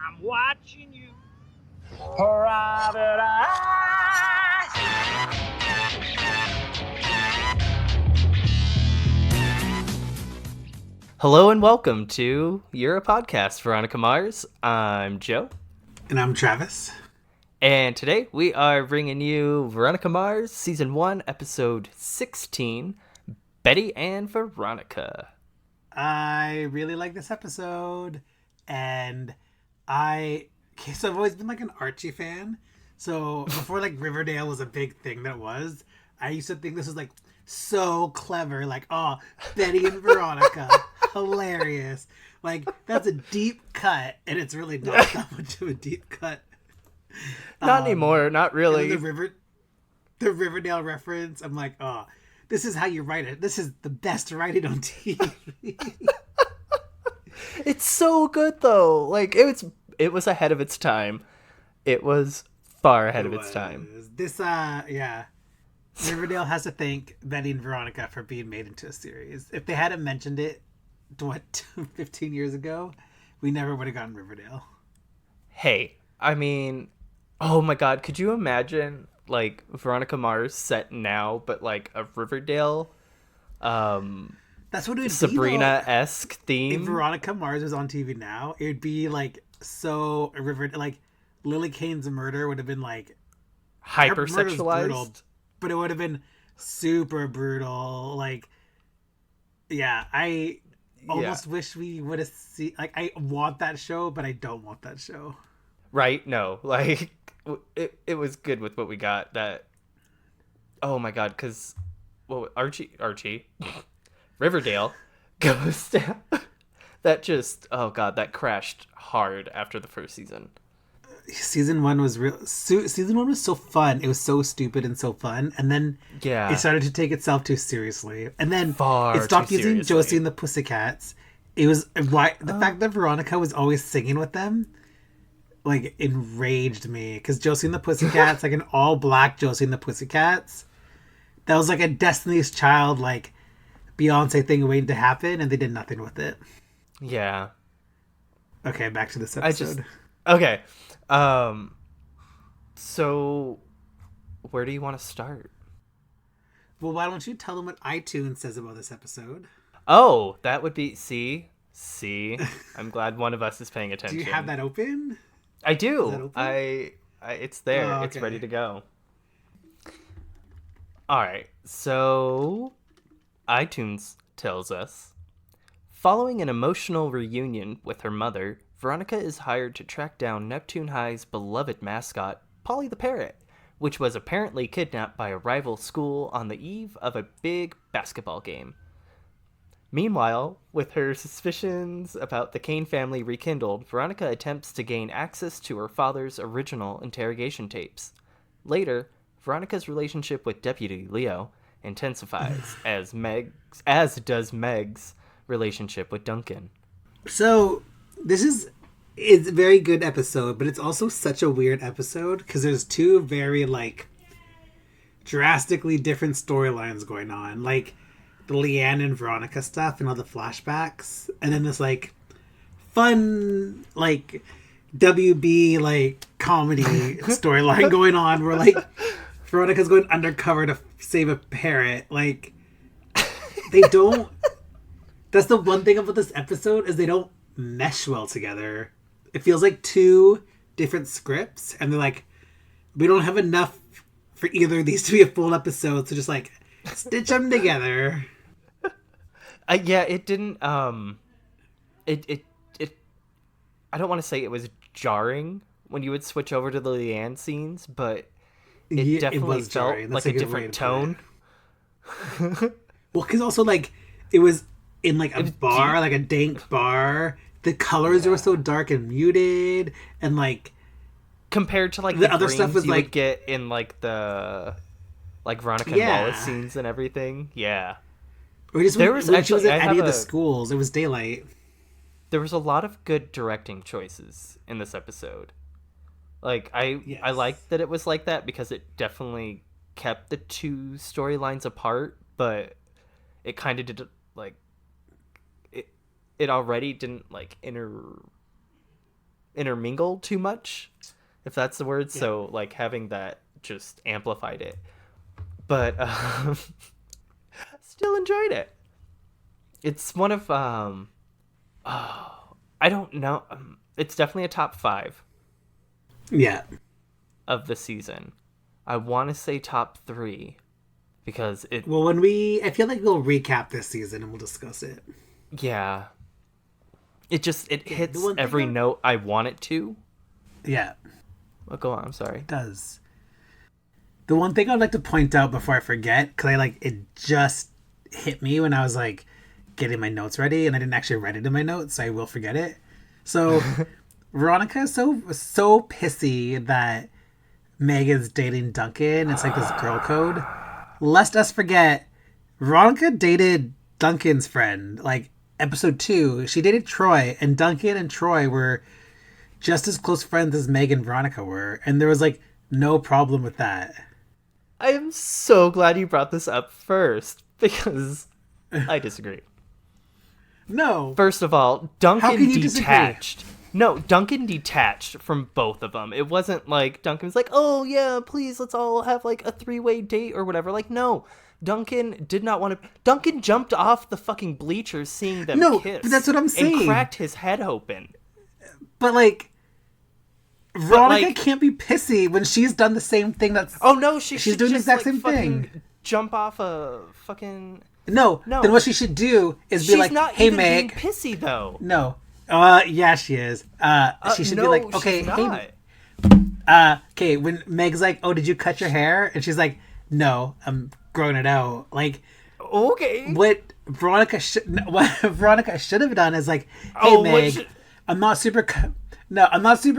I'm watching you. Private eye. Hello and welcome to You're a Podcast, Veronica Mars. I'm Joe. And I'm Travis. And today we are bringing you Veronica Mars, Season 1, Episode 16, Betty and Veronica. I really like this episode. And I've always been like an Archie fan. So before like Riverdale was a big thing that was, I used to think this was like so clever. Like, oh, Betty and Veronica. Hilarious. Like, that's a deep cut. And it's really not that much of a deep cut. Not anymore, not really. The Riverdale reference, I'm like, oh, this is how you write it. This is the best writing on TV. It's so good though. Like it was ahead of its time. It was far ahead of its time. This yeah. Riverdale has to thank Betty and Veronica for being made into a series. If they hadn't mentioned it 15 years ago, we never would have gotten Riverdale. Hey, I mean, oh my god, could you imagine like Veronica Mars set now, but like a Riverdale that's what it would Sabrina-esque theme? If Veronica Mars was on TV now, it would be like so like Lily Kane's murder would have been like hypersexualized, but it would have been super brutal. Like, yeah, I almost wish we would have seen. Like, I want that show, but I don't want that show. Right? No, like it was good with what we got. That, oh my god, because Archie, Riverdale goes down. That just, oh god, that crashed hard after the first season. Season one was Season one was so fun. It was so stupid and so fun, and then it started to take itself too seriously, and then it stopped using Josie and the Pussycats. It was the fact that Veronica was always singing with them, like, enraged me, because Josie and the Pussycats, like an all black Josie and the Pussycats, that was like a Destiny's Child, like Beyonce thing waiting to happen, and they did nothing with it. Yeah. Okay, back to this episode. Okay. So where do you want to start? Well, why don't you tell them what iTunes says about this episode? Oh, that would be see. I'm glad one of us is paying attention. Do you have that open? I do. Is that open? I it's there. Oh, okay. It's ready to go. All right. So iTunes tells us, following an emotional reunion with her mother, Veronica is hired to track down Neptune High's beloved mascot, Polly the Parrot, which was apparently kidnapped by a rival school on the eve of a big basketball game. Meanwhile, with her suspicions about the Kane family rekindled, Veronica attempts to gain access to her father's original interrogation tapes. Later, Veronica's relationship with Deputy Leo intensifies, as does Meg's relationship with Duncan. So it's a very good episode, but it's also such a weird episode because there's two very like drastically different storylines going on, like the Leanne and Veronica stuff and all the flashbacks, and then this like fun like WB like comedy storyline going on where like Veronica's going undercover to save a parrot. Like, they don't. That's the one thing about this episode is they don't mesh well together. It feels like two different scripts, and they're like, we don't have enough for either of these to be a full episode, so just like stitch them together. Yeah, it didn't. It. I don't want to say it was jarring when you would switch over to the Leanne scenes, but it definitely felt like a different tone. Well, because also like it was in like a bar, like a dank bar. The colors were so dark and muted, and like compared to like the other stuff was you like would get in like the like Veronica and Wallace scenes and everything. Yeah, or just when she was at any of the schools, it was daylight. There was a lot of good directing choices in this episode. Like I liked that it was like that because it definitely kept the two storylines apart, but it kind of did like it already didn't like intermingle too much, if that's the word. So like having that just amplified it. But still enjoyed it. It's one of I don't know. It's definitely a top 5. Yeah. Of the season. I want to say top 3 because it. Well, I feel like we'll recap this season and we'll discuss it. Yeah. It hits every note I want it to. Yeah. Well, go on. I'm sorry. It does. The one thing I'd like to point out before I forget, because it just hit me when I was like getting my notes ready, and I didn't actually write it in my notes, so I will forget it. So Veronica is so pissy that Meg is dating Duncan. It's like this girl code. Lest us forget, Veronica dated Duncan's friend. Like episode 2, she dated Troy, and Duncan and Troy were just as close friends as Meg and Veronica were, and there was like no problem with that. I am so glad you brought this up first, because I disagree. No. First of all, Duncan detached. Disagree? No, Duncan detached from both of them. It wasn't like Duncan was like, oh yeah, please, let's all have like a 3-way date or whatever. Like, no. Duncan did not want to. Duncan jumped off the fucking bleachers seeing them kiss. But that's what I'm saying. And cracked his head open. But like, Veronica can't be pissy when she's done the same thing. Oh no, she's doing the exact like, same thing. Jump off a fucking. No. Then what she should do is be like, "Hey, Meg." She's not even being pissy though. No. Yeah, she is. She should be like, "Okay, hey." Okay, when Meg's like, "Oh, did you cut your hair?" and she's like, "No, I'm growing it out." Like, okay. What Veronica should have done is like, "Hey, Meg, I'm not super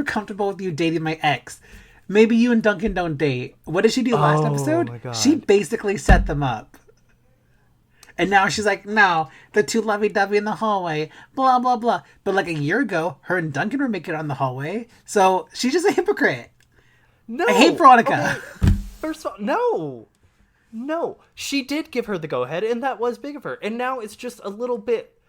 comfortable with you dating my ex. Maybe you and Duncan don't date." What did she do last episode? My God. She basically set them up. And now she's like, "No, the two lovey-dovey in the hallway, blah, blah, blah." But like a year ago, her and Duncan were making it on the hallway. So she's just a hypocrite. No. I hate Veronica. Okay. First of all, no. She did give her the go-ahead, and that was big of her. And now it's just a little bit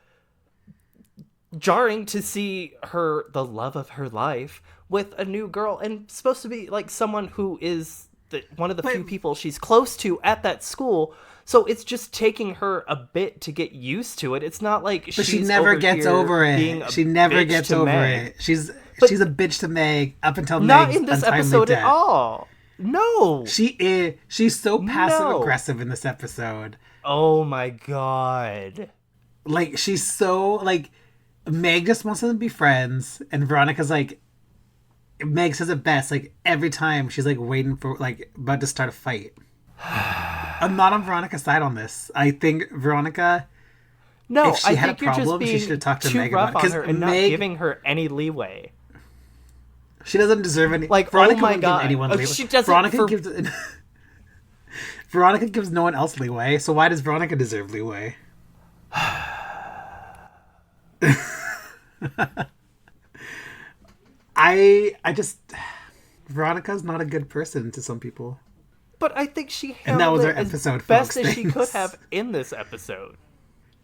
jarring to see her, the love of her life, with a new girl, and supposed to be like someone who is one of the few people she's close to at that school. So it's just taking her a bit to get used to it. It's not like she never gets over it. She never gets over it. She's a bitch to Meg up until Meg's not in this untimely episode death. at all. No, she is. She's so passive aggressive in this episode. Oh my God! Like she's so like Meg just wants them to be friends, and Veronica's like, Meg says it best. Like every time she's like waiting for like about to start a fight. I'm not on Veronica's side on this. I think Veronica. No, if she had a problem, she should have talked to Meg about it. Because Meg, not giving her any leeway. She doesn't deserve any. Like, Veronica oh my wouldn't God, give anyone leeway. She doesn't. Veronica gives no one else leeway. So why does Veronica deserve leeway? I just Veronica's not a good person to some people. But I think she handled and that was it our episode, as best folks. as she could have in this episode.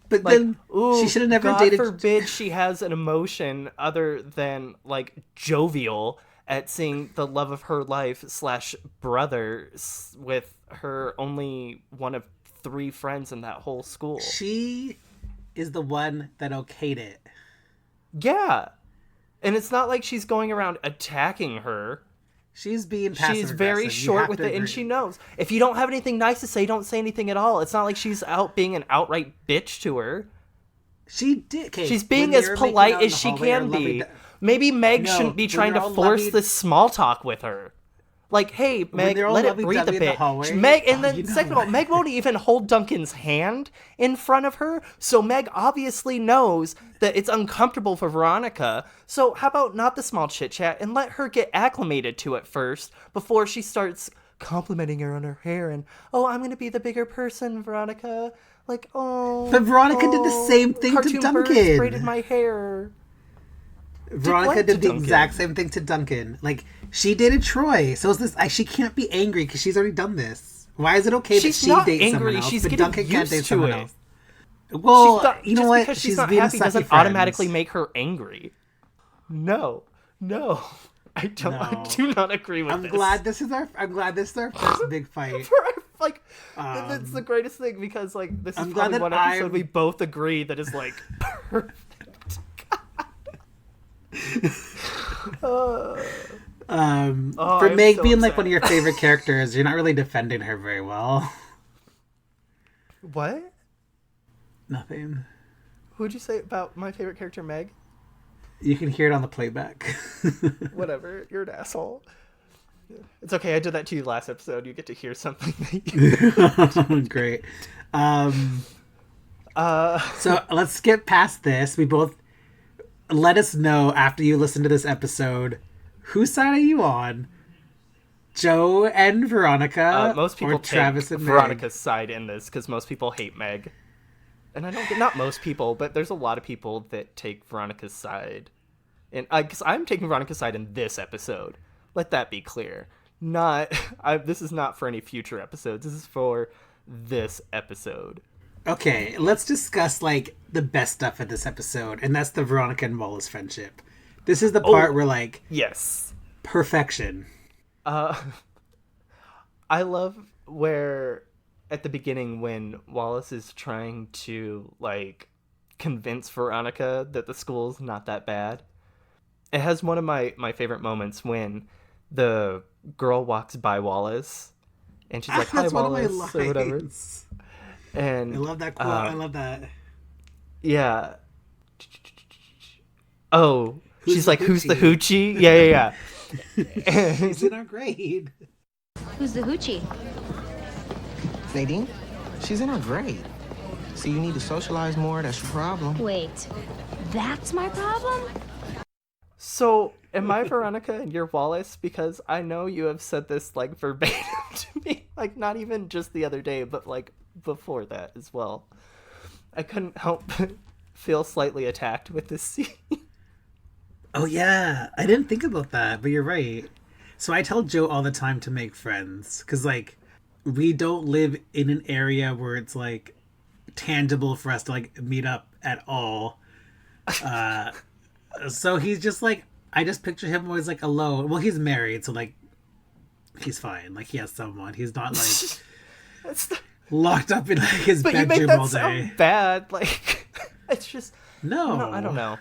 But like, then she should have never dated. God forbid she has an emotion other than like jovial at seeing the love of her life / brother with her only one of 3 friends in that whole school. She is the one that okayed it. Yeah. And it's not like she's going around attacking her. She's being passive. She's very short with it, and she knows. If you don't have anything nice to say, don't say anything at all. It's not like she's out being an outright bitch to her. She did. She's being as polite as she can be. Maybe Meg shouldn't be trying to force this small talk with her. Like, hey, Meg, let it breathe a bit. Meg, and then second of all, Meg won't even hold Duncan's hand in front of her. So Meg obviously knows that it's uncomfortable for Veronica. So how about not the small chit chat and let her get acclimated to it first before she starts complimenting her on her hair and, oh, I'm going to be the bigger person, Veronica. Like, oh. But Veronica did the same thing to Duncan. Birds braided my hair. Veronica did the exact same thing to Duncan. Like, she dated Troy, so she can't be angry because she's already done this. Why is it okay that she dates someone else, but Duncan can't date someone else? Well, you know what? Because she's not happy doesn't automatically make her angry. No. No, I don't. No. I do not agree with I'm this. glad this is our first big fight. Like, that's the greatest thing because like this is I'm glad probably that one episode we both agree that is like perfect. For I'm Meg so being like upset. one of your favorite characters, you're not really defending her very well. What? Nothing. Who'd you say about my favorite character, Meg? You can hear it on the playback. Whatever. You're an asshole. It's okay. I did that to you last episode. You get to hear something that you... Great. So let's skip past this. We both let us know after you listen to this episode, whose side are you on? Joe and Veronica, most people or Travis take and Veronica's side in this because most people hate Meg. And I don't get, not most people, but there's a lot of people that take Veronica's side. And because I'm taking Veronica's side in this episode. Let that be clear. This is not for any future episodes. This is for this episode. Okay, let's discuss like the best stuff of this episode, and that's the Veronica and Wallace friendship. This is the part where like Yes. perfection. I love where at the beginning when Wallace is trying to like convince Veronica that the school's not that bad. It has one of my favorite moments when the girl walks by Wallace and she's like, "Hi, That's one of my Wallace," or whatever. lines. And I love that quote. I love that. Yeah. Oh, Who's she's the like, "Who's the hoochie?" hoochie?" Yeah. He's in our grade. Who's the hoochie? Nadine, she's in her grade. So you need to socialize more, that's your problem. Wait, that's my problem? So, am I Veronica and you're Wallace? Because I know you have said this like verbatim to me, like not even just the other day, but like before that as well. I couldn't help but feel slightly attacked with this scene. Oh yeah, I didn't think about that, but you're right. So I tell Joe all the time to make friends, because like we don't live in an area where it's like tangible for us to like meet up at all. So he's just like, I just picture him always like alone. Well, he's married, so like he's fine. Like he has someone. He's not like locked up in like his But you make bedroom that all day. sound bad. Like it's just No, I don't know.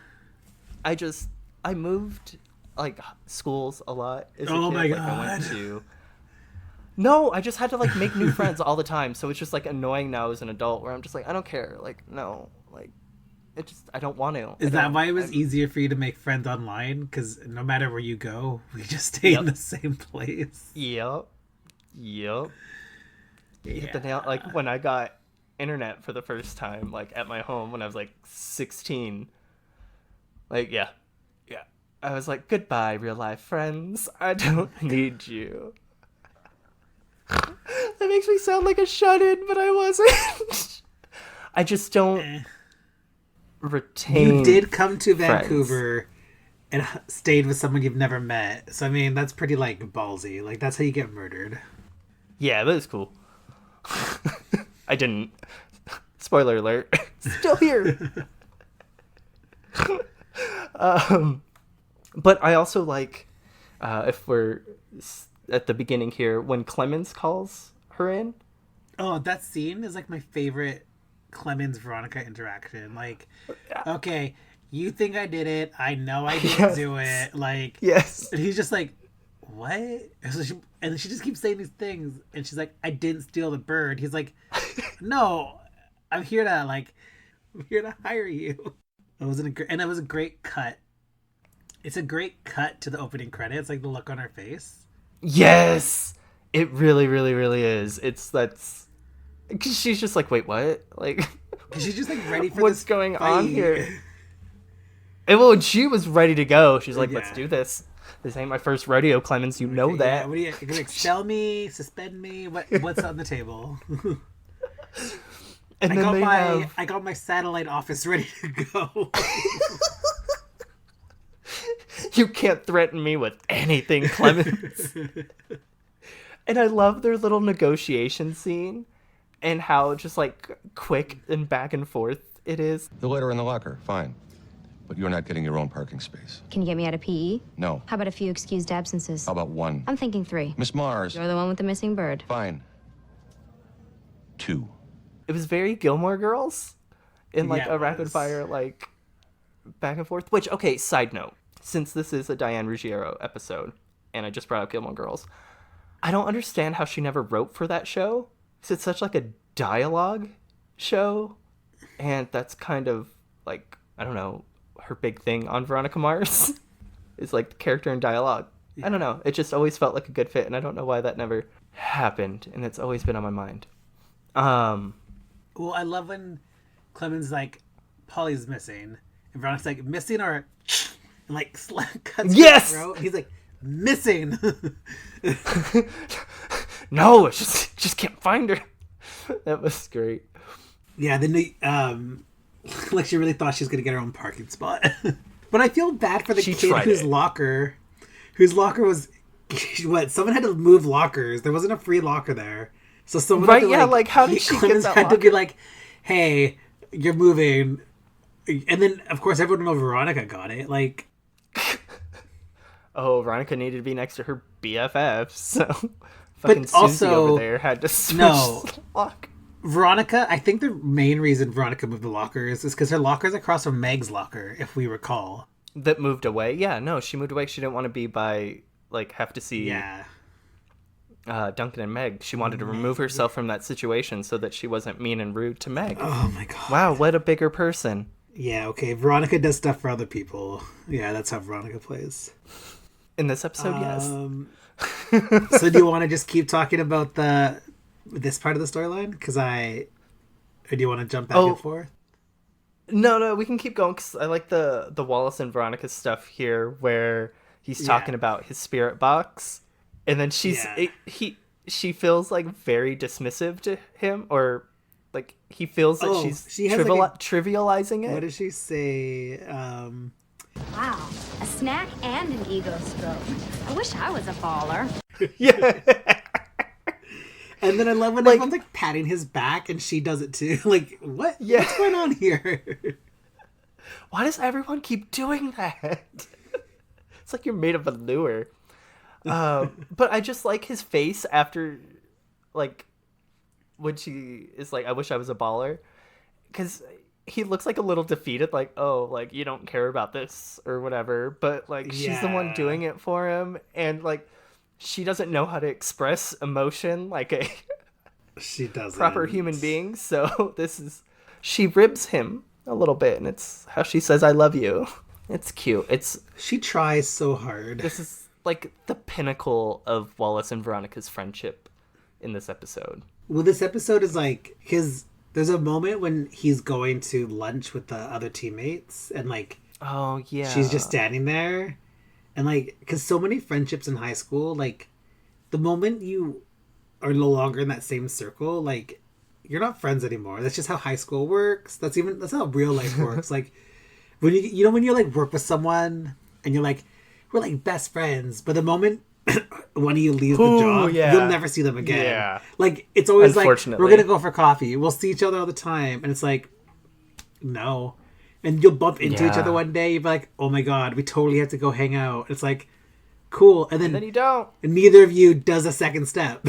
I moved like schools a lot as a Oh kid. my Like, I went God. to... No, I just had to like make new friends all the time. So it's just like annoying now as an adult where I'm just like, I don't care. Like, no, like it just, I don't want to. Is that why it was easier for you to make friends online? Because no matter where you go, we just stay in the same place. Yep. You hit the nail. Like when I got internet for the first time, like at my home when I was like 16. Like, yeah. I was like, goodbye, real life friends. I don't need you. That makes me sound like a shut-in, but I wasn't. I just don't retain. You did come to friends. Vancouver and stayed with someone you've never met. So, I mean, that's pretty, like, ballsy. Like, that's how you get murdered. Yeah, that was cool. I didn't. Spoiler alert. Still here. But I also like, if we're at the beginning here, when Clemens calls her in. Oh, that scene is, like, my favorite Clemens-Veronica interaction. Like, okay, you think I did it. I know I didn't do it. Like, Yes. and he's just like, what? And she just keeps saying these things. And she's like, I didn't steal the bird. He's like, no, I'm here to hire you. It was it was a great cut. It's a great cut to the opening credits, like the look on her face. Yes, it really, really, really is. Cause she's just like, wait, what? Like, She's just like ready for what's this going fight. on here? And well, when she was ready to go, she's like, let's Yeah. do this. This ain't my first rodeo, Clemens. You know that. Yeah, what are you're gonna expel me, suspend me? What's on the table? And then I got my satellite office ready to go. You can't threaten me with anything, Clemens. And I love their little negotiation scene and how just like quick and back and forth it is. The litter in the locker, fine. but you're not getting your own parking space. Can you get me out of PE? No. How about a few excused absences? How about 1? I'm thinking 3. Miss Mars. You're the one with the missing bird. Fine. 2. It was very Gilmore Girls in like Yeah, a it rapid was. fire like back and forth. Which, okay, side note, since this is a Diane Ruggiero episode, and I just brought up Gilmore Girls, I don't understand how she never wrote for that show. 'Cause it's such like a dialogue show, and that's kind of like, I don't know, her big thing on Veronica Mars is like the character and dialogue. Yeah. I don't know. It just always felt like a good fit, and I don't know why that never happened, and it's always been on my mind. Well, I love when Clement's like, Polly's missing, and Veronica's like, missing or, and like cuts Yes! her throat. He's like, missing. No, I just can't find her. That was great. Yeah, then they, like she really thought she was gonna get her own parking spot. But I feel bad for the She kid tried whose it. locker was, what? Someone had to move lockers. There wasn't a free locker there, so someone Right, had to, yeah, like, how did she get Clemens that had to be locker? like, "Hey, you're moving," and then of course everyone knows Veronica got it. Like, Oh, Veronica needed to be next to her BFF, so fucking Susie also- over there had to switch No. the lock. Veronica, I think the main reason Veronica moved the lockers is because her locker's across from Meg's locker, if we recall. That moved away. Yeah, no, she moved away. She didn't want to be by, like, have to see Yeah. Duncan and Meg. She wanted to remove herself from that situation so that she wasn't mean and rude to Meg. Oh my god. Wow, what a bigger person. Yeah, okay. Veronica does stuff for other people. Yeah, that's how Veronica plays. In this episode, yes. So do you want to just keep talking about this part of the storyline? Or do you want to jump back and forth? No, we can keep going because I like the Wallace and Veronica stuff here where he's talking about his spirit box, and then she feels like very dismissive to him, or like he feels that she's has trivializing it. What does she say? Wow, a snack and an ego stroke. I wish I was a baller. Yeah. And then I love when everyone's like patting his back and she does it too. Like, what? Yeah. What's going on here? Why does everyone keep doing that? It's like you're made of velour. But I just like his face after, like, when she is like, I wish I was a baller. Because he looks like a little defeated, like, oh, like, you don't care about this or whatever. But, like, she's the one doing it for him. And, like, she doesn't know how to express emotion like a She doesn't. proper human being. So she ribs him a little bit, and it's how she says, I love you. It's cute. She tries so hard. This is like the pinnacle of Wallace and Veronica's friendship in this episode. Well, this episode is like, because there's a moment when he's going to lunch with the other teammates, and like, Oh, yeah. she's just standing there. And like, because so many friendships in high school, like, the moment you are no longer in that same circle, like, you're not friends anymore. That's just how high school works. That's how real life works. Like, when when you like work with someone and you're like, we're like best friends, but the moment one of you leaves the job, you'll never see them again. Yeah. Like, it's always like, Unfortunately. we're gonna go for coffee. We'll see each other all the time, and it's like, no. And you'll bump into each other one day. You'll be like, oh my god, we totally have to go hang out. It's like, cool. And then you don't. And neither of you does a second step.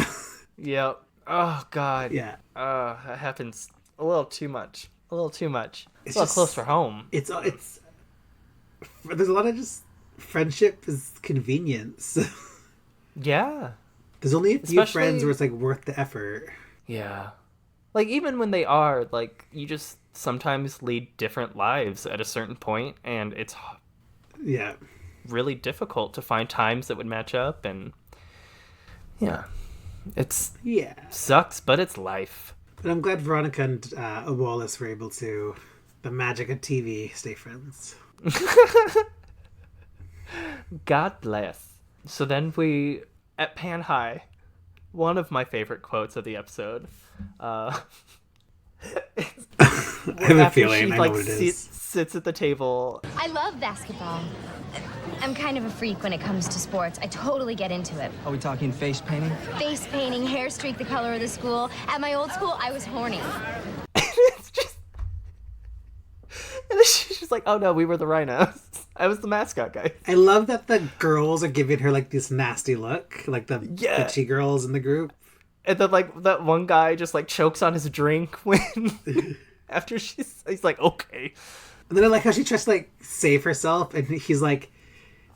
Yep. Oh, God. Yeah. That happens a little too much. It's a little just- close for home. It's there's a lot of just friendship is convenience. Yeah. There's only a few Especially- friends where it's like worth the effort. Yeah. Like, even when they are, like, you just sometimes lead different lives at a certain point, and it's Yeah. really difficult to find times that would match up, and yeah. Sucks, but it's life. But I'm glad Veronica and Wallace were able to, the magic of TV, stay friends. God bless. So then at Pan High, one of my favorite quotes of the episode. I have a feeling I know what it is. Sits at the table. I love basketball. I'm kind of a freak when it comes to sports. I totally get into it. Are we talking face painting? Face painting, hair streak the color of the school. At my old school, I was horny. It's just, and then she's just just like, oh no, we were the rhinos. I was the mascot guy. I love that the girls are giving her like this nasty look, like the bitchy girls in the group. And then like that one guy just like chokes on his drink when after he's like, okay. And then I like how she tries to like save herself, and she's like,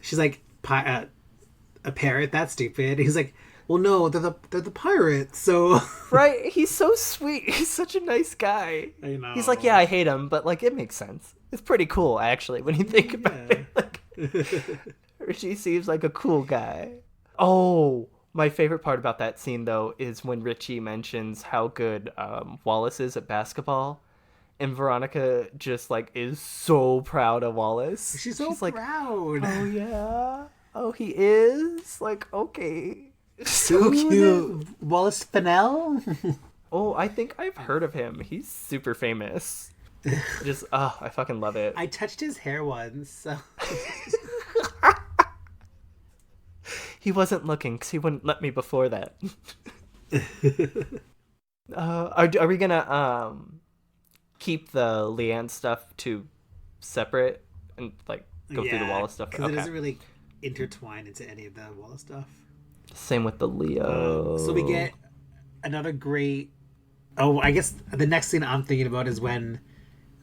a parrot, that's stupid. And he's like, well, no, they're the pirates, so right. He's so sweet. He's such a nice guy. I know. He's like, yeah, I hate him, but like it makes sense. It's pretty cool actually when you think about it. Like, Richie seems like a cool guy. Oh, my favorite part about that scene though is when Richie mentions how good Wallace is at basketball. And Veronica just, like, is so proud of Wallace. She's so like, proud. Oh, yeah? Oh, he is? Like, okay. So cute. Wallace Fennell? Oh, I think I've heard of him. He's super famous. Just, I fucking love it. I touched his hair once. So. He wasn't looking, because he wouldn't let me before that. Are we gonna, keep the Leanne stuff to separate and like go through the Wallace stuff? Because it doesn't really intertwine into any of the Wallace stuff. Same with the Leo. So we get another great. Oh, I guess the next thing I'm thinking about is when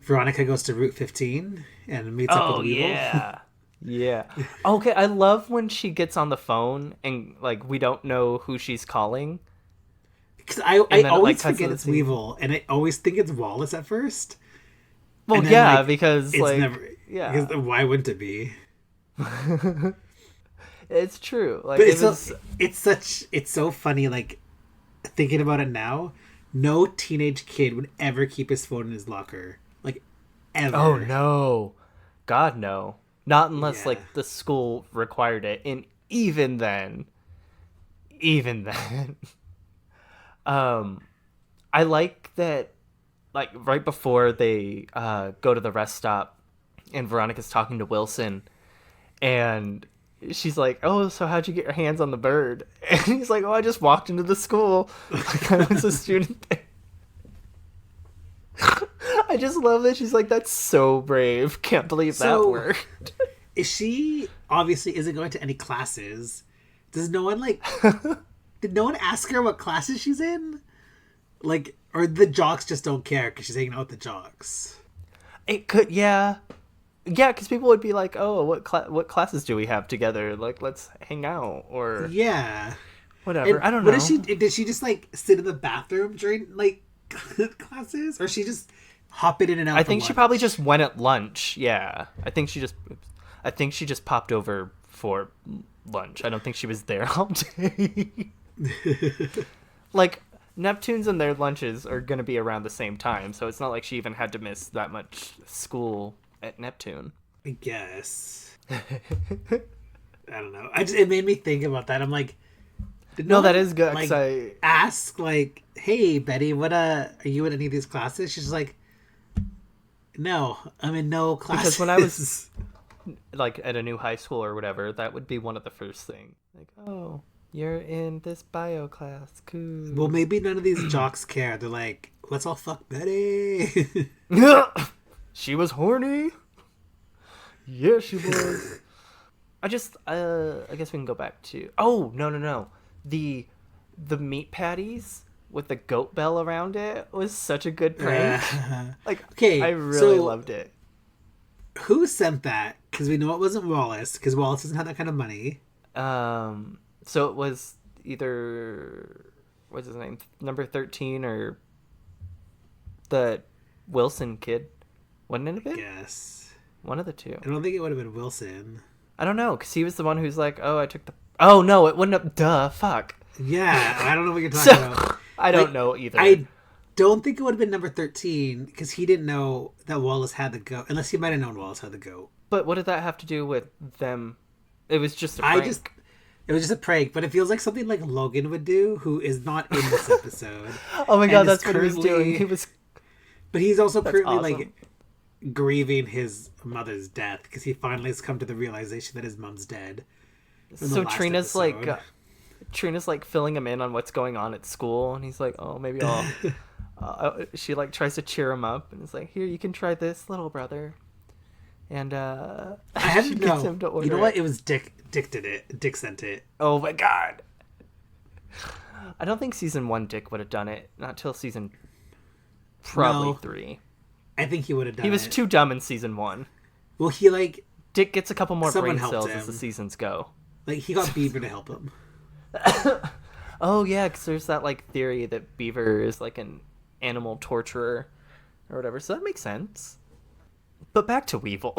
Veronica goes to Route 15 and meets up with Weevil. Yeah. Yeah. Okay, I love when she gets on the phone and like we don't know who she's calling. Because I always forget it's Weevil, and I always think it's Wallace at first. Well, yeah, like, because it's like, never, yeah, because why wouldn't it be? It's true. Like, but it's so funny. Like thinking about it now, no teenage kid would ever keep his phone in his locker, like ever. Oh no, God no, not unless like the school required it, and even then. I like that, like, right before they go to the rest stop and Veronica's talking to Wilson and she's like, oh, so how'd you get your hands on the bird? And he's like, oh, I just walked into the school. Like, I was a student there. I just love that she's like, that's so brave. Can't believe that worked. She obviously isn't going to any classes. Does no one, like... Did no one ask her what classes she's in? Like, or the jocks just don't care because she's hanging out with the jocks? It could, yeah. Yeah, because people would be like, oh, what classes do we have together? Like, let's hang out, or... Yeah. Whatever, and I don't know. Did she just, like, sit in the bathroom during, like, classes? Or she just hopping in and out I think lunch? She probably just went at lunch, yeah. I think she just popped over for lunch. I don't think she was there all day. Like, Neptunes and their lunches are going to be around the same time, so it's not like she even had to miss that much school at Neptune. I guess. I don't know. It made me think about that. I'm like, that is good. Like, ask, like, hey, Betty, what are you in any of these classes? She's like, no, I'm in no classes. Because when I was like at a new high school or whatever, that would be one of the first things. Like, oh, you're in this bio class, cool. Well, maybe none of these jocks care. They're like, let's all fuck Betty. She was horny. Yeah, she was. I guess we can go back to. Oh, no. The meat patties with the goat bell around it was such a good prank. Like, okay, I really loved it. Who sent that? Because we know it wasn't Wallace, because Wallace doesn't have that kind of money. So it was either, what's his name, number 13 or the Wilson kid. Wouldn't it have been? Yes. One of the two. I don't think it would have been Wilson. I don't know, because he was the one who's like, oh, I took the... Oh, no, it wouldn't have... Duh, fuck. Yeah, I don't know what you're talking about. I don't know either. I don't think it would have been number 13, because he didn't know that Wallace had the goat. Unless he might have known Wallace had the goat. But what did that have to do with them? It was just a prank. It was just a prank, but it feels like something like Logan would do, who is not in this episode. Oh my god, that's what he was doing. But he's also currently awesome. Like grieving his mother's death because he finally has come to the realization that his mom's dead. So Trina's episode. Trina's like filling him in on what's going on at school, and he's like, "Oh, maybe I'll." She like tries to cheer him up, and is like, "Here, you can try this, little brother." And I had to she gets him know. to order You know what? it. It was Dick. Dick did it. Dick sent it. Oh my god. I don't think season 1 Dick would have done it. Not till season probably No. 3. I think he would have done it. He was too dumb in season 1. Well, he like Dick gets a couple more Someone brain helped cells him. as the seasons go. he got Beaver to help him. Oh yeah, because there's that like theory that Beaver is like an animal torturer or whatever, so that makes sense. But back to Weevil.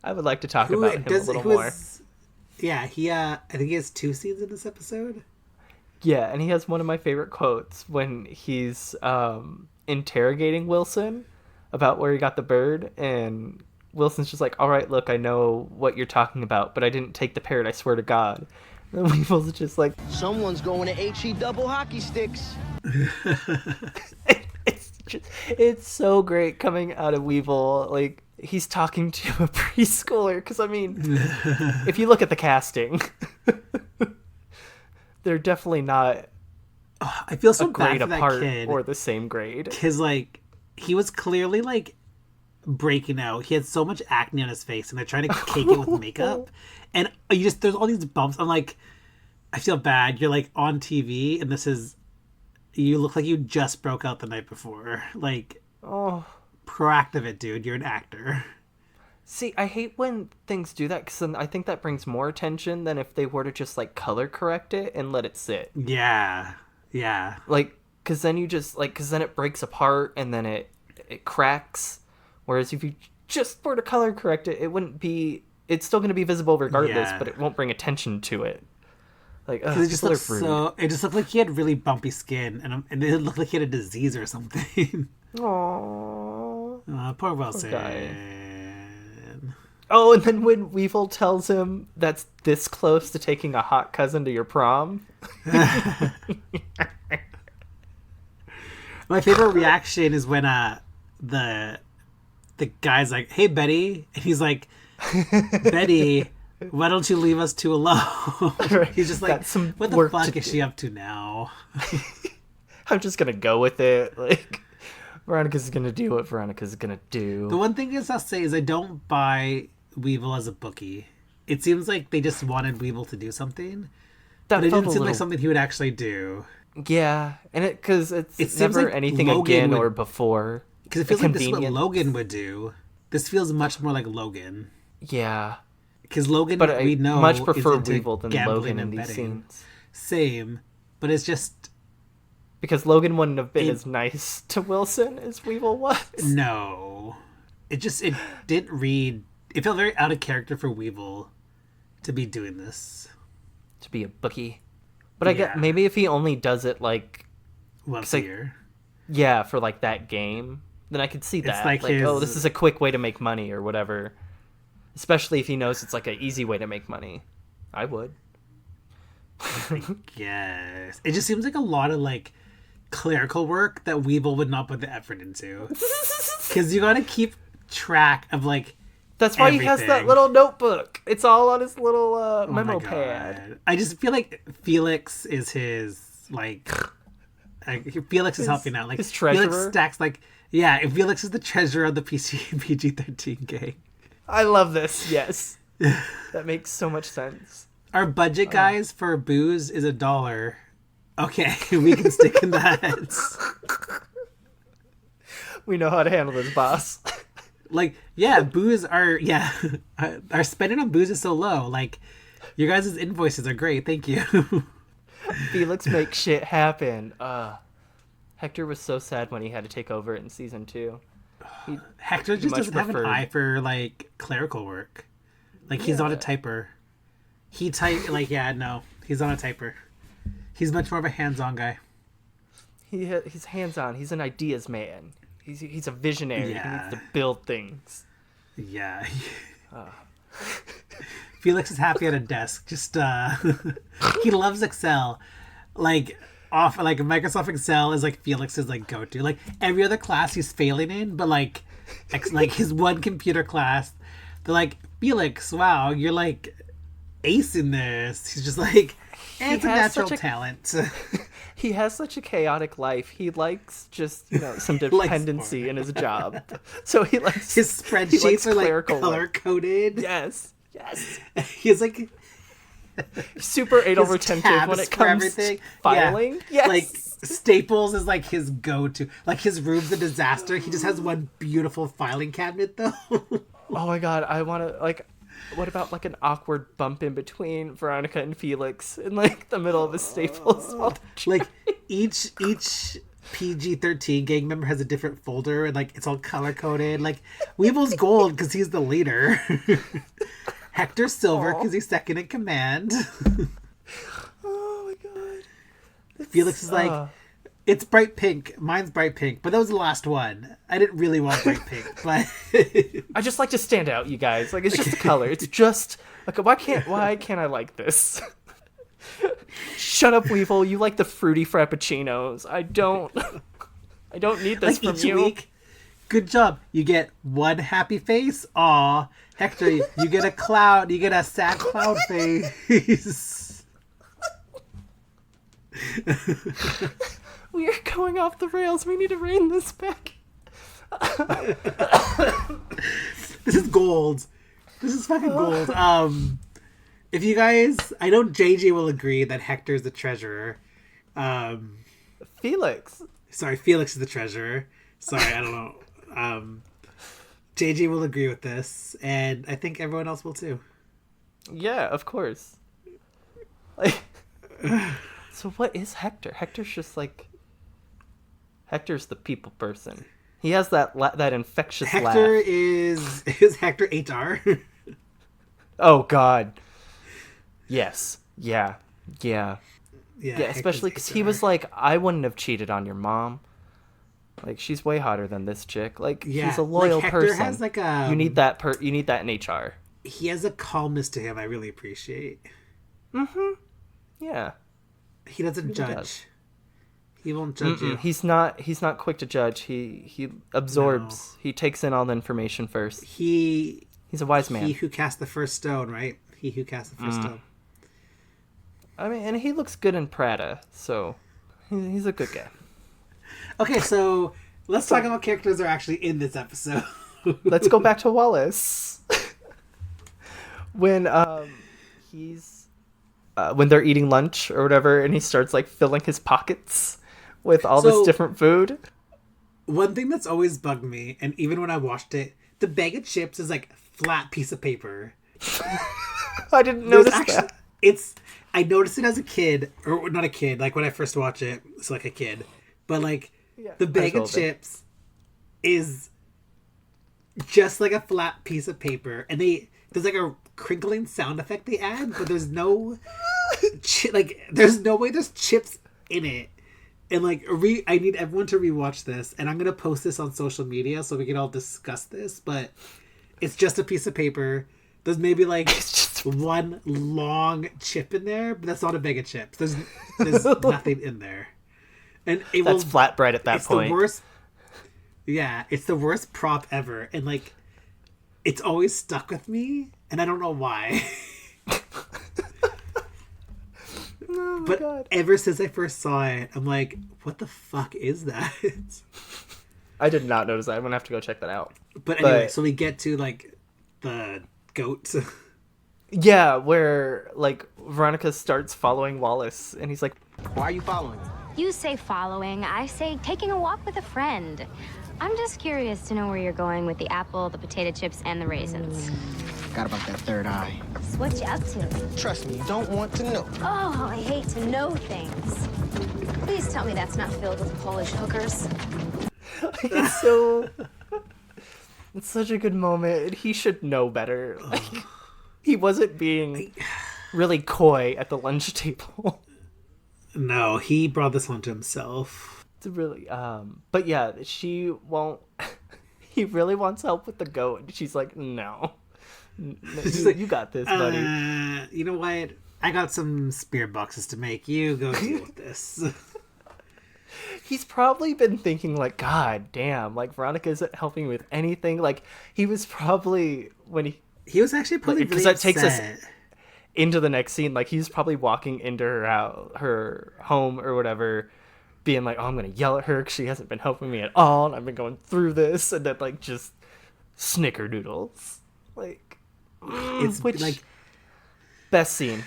I would like to talk about him a little more. Yeah, he. I think he has 2 scenes in this episode. Yeah, and he has one of my favorite quotes when he's interrogating Wilson about where he got the bird, and Wilson's just like, all right, look, I know what you're talking about, but I didn't take the parrot, I swear to God. And Weevil's just like, Someone's going to H-E-Double Hockeysticks. it's so great coming out of Weevil. Like, he's talking to a preschooler, because, I mean, if you look at the casting, they're definitely not I feel so a grade bad for apart that kid. or the same grade. Because, like, he was clearly, like, breaking out. He had so much acne on his face, and they're trying to cake it with makeup. And there's all these bumps. I'm like, I feel bad. You're, like, on TV, and you look like you just broke out the night before. Like, proactive it, dude. You're an actor. See, I hate when things do that, because then I think that brings more attention than if they were to just, like, color correct it and let it sit. Yeah. Yeah. Like, because then you just, like, because then it breaks apart and then it cracks. Whereas if you just were to color correct it, it wouldn't be, it's still going to be visible regardless, Yeah. but it won't bring attention to it. Like, It just looked like he had really bumpy skin, and it looked like he had a disease or something. Aww. Poor Wilson. guy. Oh, and then when Weevil tells him that's this close to taking a hot cousin to your prom. My favorite reaction is when the guy's like, "Hey Betty," and he's like, "Betty, why don't you leave us two alone?" He's just like, "What the fuck is she up to now?" I'm just gonna go with it. Like, Veronica's gonna do what Veronica's gonna do. The one thing is I'll say is I don't buy Weevil as a bookie. It seems like they just wanted Weevil to do something, but it didn't seem like something he would actually do. Yeah, and because it seems never like anything Logan again or before. Because it feels like this is what Logan would do. This feels much more like Logan. Yeah. Because Logan, but we know, much prefer is into Weevil than Logan in these betting. scenes. Same, but it's just because Logan wouldn't have been as nice to Wilson as Weevil was. No, it didn't read. It felt very out of character for Weevil to be doing this. To be a bookie. But I get maybe if he only does it like once a year. Yeah, for like that game, then I could see that. Like oh, this is a quick way to make money or whatever. Especially if he knows it's like an easy way to make money. I would. Yes. It just seems like a lot of like clerical work that Weevil would not put the effort into. Because you gotta keep track of like that's why he has that little notebook. It's all on his little memo pad. I just feel like Felix is his like Felix is helping out. Like his treasurer. Felix stacks like Felix is the treasurer of the PG-13 gang. I love this. Yes, that makes so much sense. Our budget, guys, for booze is $1. Okay, we can stick in that. We know how to handle this, boss. Like, booze our spending on booze is so low. Like, your guys' invoices are great. Thank you. Felix makes shit happen. Hector was so sad when he had to take over it in season 2. Hector just doesn't have an eye for like clerical work. Like he's not a typer. He's not a typer. He's much more of a hands-on guy. He's hands-on. He's an ideas man. He's a visionary. Yeah. He needs to build things. Yeah. Felix is happy at a desk. Just he loves Excel. Like Microsoft Excel is like Felix's like go-to. Like every other class he's failing in, but like his one computer class, they're like, Felix, wow, you're like ace in this. He's just like, it's a natural talent. he has such a chaotic life. He likes just, some likes dependency in his job. So he likes His spreadsheets are like clerical color coded. Yes. He's like Super 8 over his 10 tabs when it for comes everything. to filing. Yes. Like Staples is like his go-to. Like his room's a disaster. He just has one beautiful filing cabinet though. Oh my god, I want to what about like an awkward bump in between Veronica and Felix in like the middle of a Staples? Like each PG-13 gang member has a different folder and like it's all color coded. Like Weevil's gold because he's the leader. Hector's silver because he's second in command. Oh my god. Felix is like, it's bright pink. Mine's bright pink, but that was the last one. I didn't really want bright pink, but I just like to stand out, you guys. Like it's just the color. It's just like why can't I like this? Shut up, Weevil. You like the fruity frappuccinos. I don't need this like from each you. week. Good job. You get one happy face. Aw, Hector, you get a cloud. You get a sad cloud face. We are going off the rails. We need to rein this back. This is gold. This is fucking gold. If you guys, I know JJ will agree that Hector's the treasurer. Felix. Sorry, Felix is the treasurer. Sorry, I don't know. JJ will agree with this, and I think everyone else will too. Yeah, of course. Like, so what is Hector? Hector's just like... Hector's the people person. He has that infectious laugh. Hector is Hector HR? Oh, God. Yes. Yeah. Yeah, Especially because he was like, I wouldn't have cheated on your mom. Like, she's way hotter than this chick. Like, he's a loyal Hector person. Has like a, you need that in HR. He has a calmness to him I really appreciate. Mm-hmm. Yeah. He doesn't judge. He won't judge you. He's not quick to judge. He absorbs. No. He takes in all the information first. He's a wise man. He who cast the first stone, right? He who cast the first stone. I mean, and he looks good in Prada, so he's a good guy. Okay, so let's talk about characters that are actually in this episode. Let's go back to Wallace. When when they're eating lunch or whatever, and he starts like filling his pockets with all this different food. One thing that's always bugged me, and even when I watched it, the bag of chips is like a flat piece of paper. I didn't notice that. I noticed it as a kid, or not a kid, like when I first watched it, it's like a kid. But like the bag of chips is just like a flat piece of paper, and there's like a crinkling sound effect they add, but there's no there's no way there's chips in it. And like I need everyone to rewatch this, and I'm gonna post this on social media so we can all discuss this. But it's just a piece of paper. There's maybe like one long chip in there, but that's not a bag of chips. There's nothing in there, and that's flatbread at that point. The worst. Yeah, it's the worst prop ever, and like it's always stuck with me, and I don't know why. But God. Ever since I first saw it, I'm like, what the fuck is that? I did not notice that. I'm gonna have to go check that out. But anyway, so we get to like the goat. Yeah, where like Veronica starts following Wallace, and he's like, "Why are you following me?" You say following, I say taking a walk with a friend. I'm just curious to know where you're going with the apple, the potato chips, and the raisins. Forgot about that third eye. So what you up to? Trust me, you don't want to know. Oh, I hate to know things. Please tell me that's not filled with Polish hookers. It's such a good moment. He should know better. Like, he wasn't being really coy at the lunch table. No, he brought this onto himself. It's really, but yeah, she won't. He really wants help with the goat, and she's like, no. She's like, you got this, buddy. You know what? I got some spirit boxes to make. You go deal with this. He's probably been thinking like, God damn, like Veronica isn't helping with anything. Like he was probably when he was actually probably really upset. into the next scene. Like, he's probably walking into her home or whatever, being like, oh, I'm gonna yell at her because she hasn't been helping me at all, and I've been going through this, and then like just snickerdoodles. Like, It's which like best scene.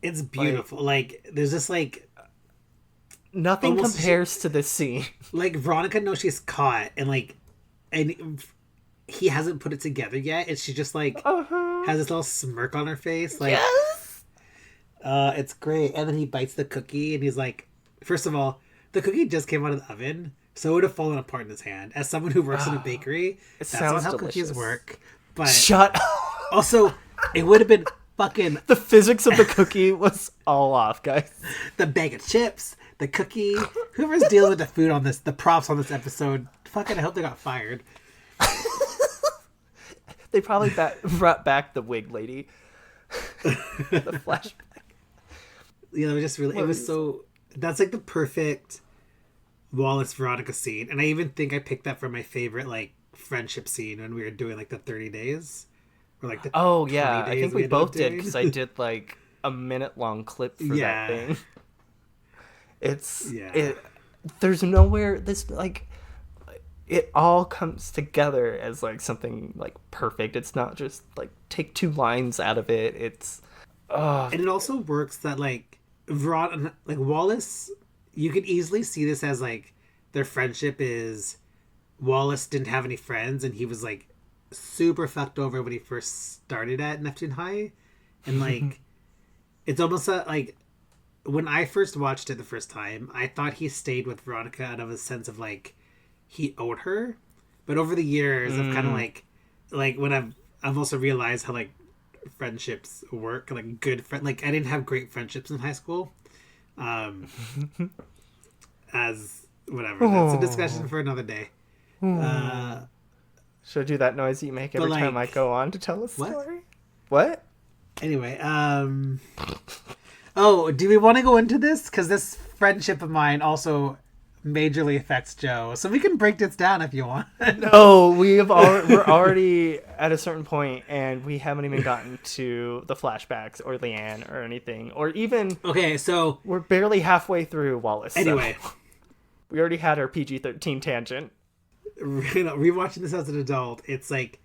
it's beautiful. Like there's this like Nothing almost compares to this scene. like Veronica knows she's caught, and he hasn't put it together yet, and she just like has this little smirk on her face. Like, Yes. It's great. And then he bites the cookie, and he's like, first of all, the cookie just came out of the oven, so it would have fallen apart in his hand. As someone who works in a bakery, that's not sounds how delicious. cookies work. But Shut up. also, it would have been fucking The physics of the cookie was all off, guys. the bag of chips, the cookie, whoever's dealing with the food on this, the props on this episode. Fucking, I hope they got fired. They probably brought back the wig lady. The flashback. You know, it just really, it was so, that's like the perfect Wallace Veronica scene. And I even think I picked that for my favorite, like, friendship scene when we were doing, like, the 30 days. Or, like, the Oh, yeah. 20 I days think we ended up both did, doing. because I did, like, a minute-long clip for Yeah. that thing. It's... Yeah. There's nowhere... This, like... It all comes together as, like, something, like, perfect. It's not just, like, take 2 lines out of it. It's... And it also works that, like, Wallace, you could easily see this as, like, their friendship is Wallace didn't have any friends, and he was, like, super fucked over when he first started at Neptune High. And, like, it's almost like, when I first watched it the first time, I thought he stayed with Veronica out of a sense of, like, he owed her. But over the years, I've kind of, like, when I've also realized how, like, friendships work, like good friend, like I didn't have great friendships in high school, as whatever, that's a discussion for another day. Should I do that noise you make every But, time I like, go on to tell a what? story? What? Anyway, oh, do we want to go into this, because this friendship of mine also majorly affects Joe, so we can break this down if you want. No, we're already at a certain point, and we haven't even gotten to the flashbacks or Leanne or anything, or even Okay, so we're barely halfway through Wallace. so anyway, we already had our PG-13 tangent. rewatching this as an adult, it's like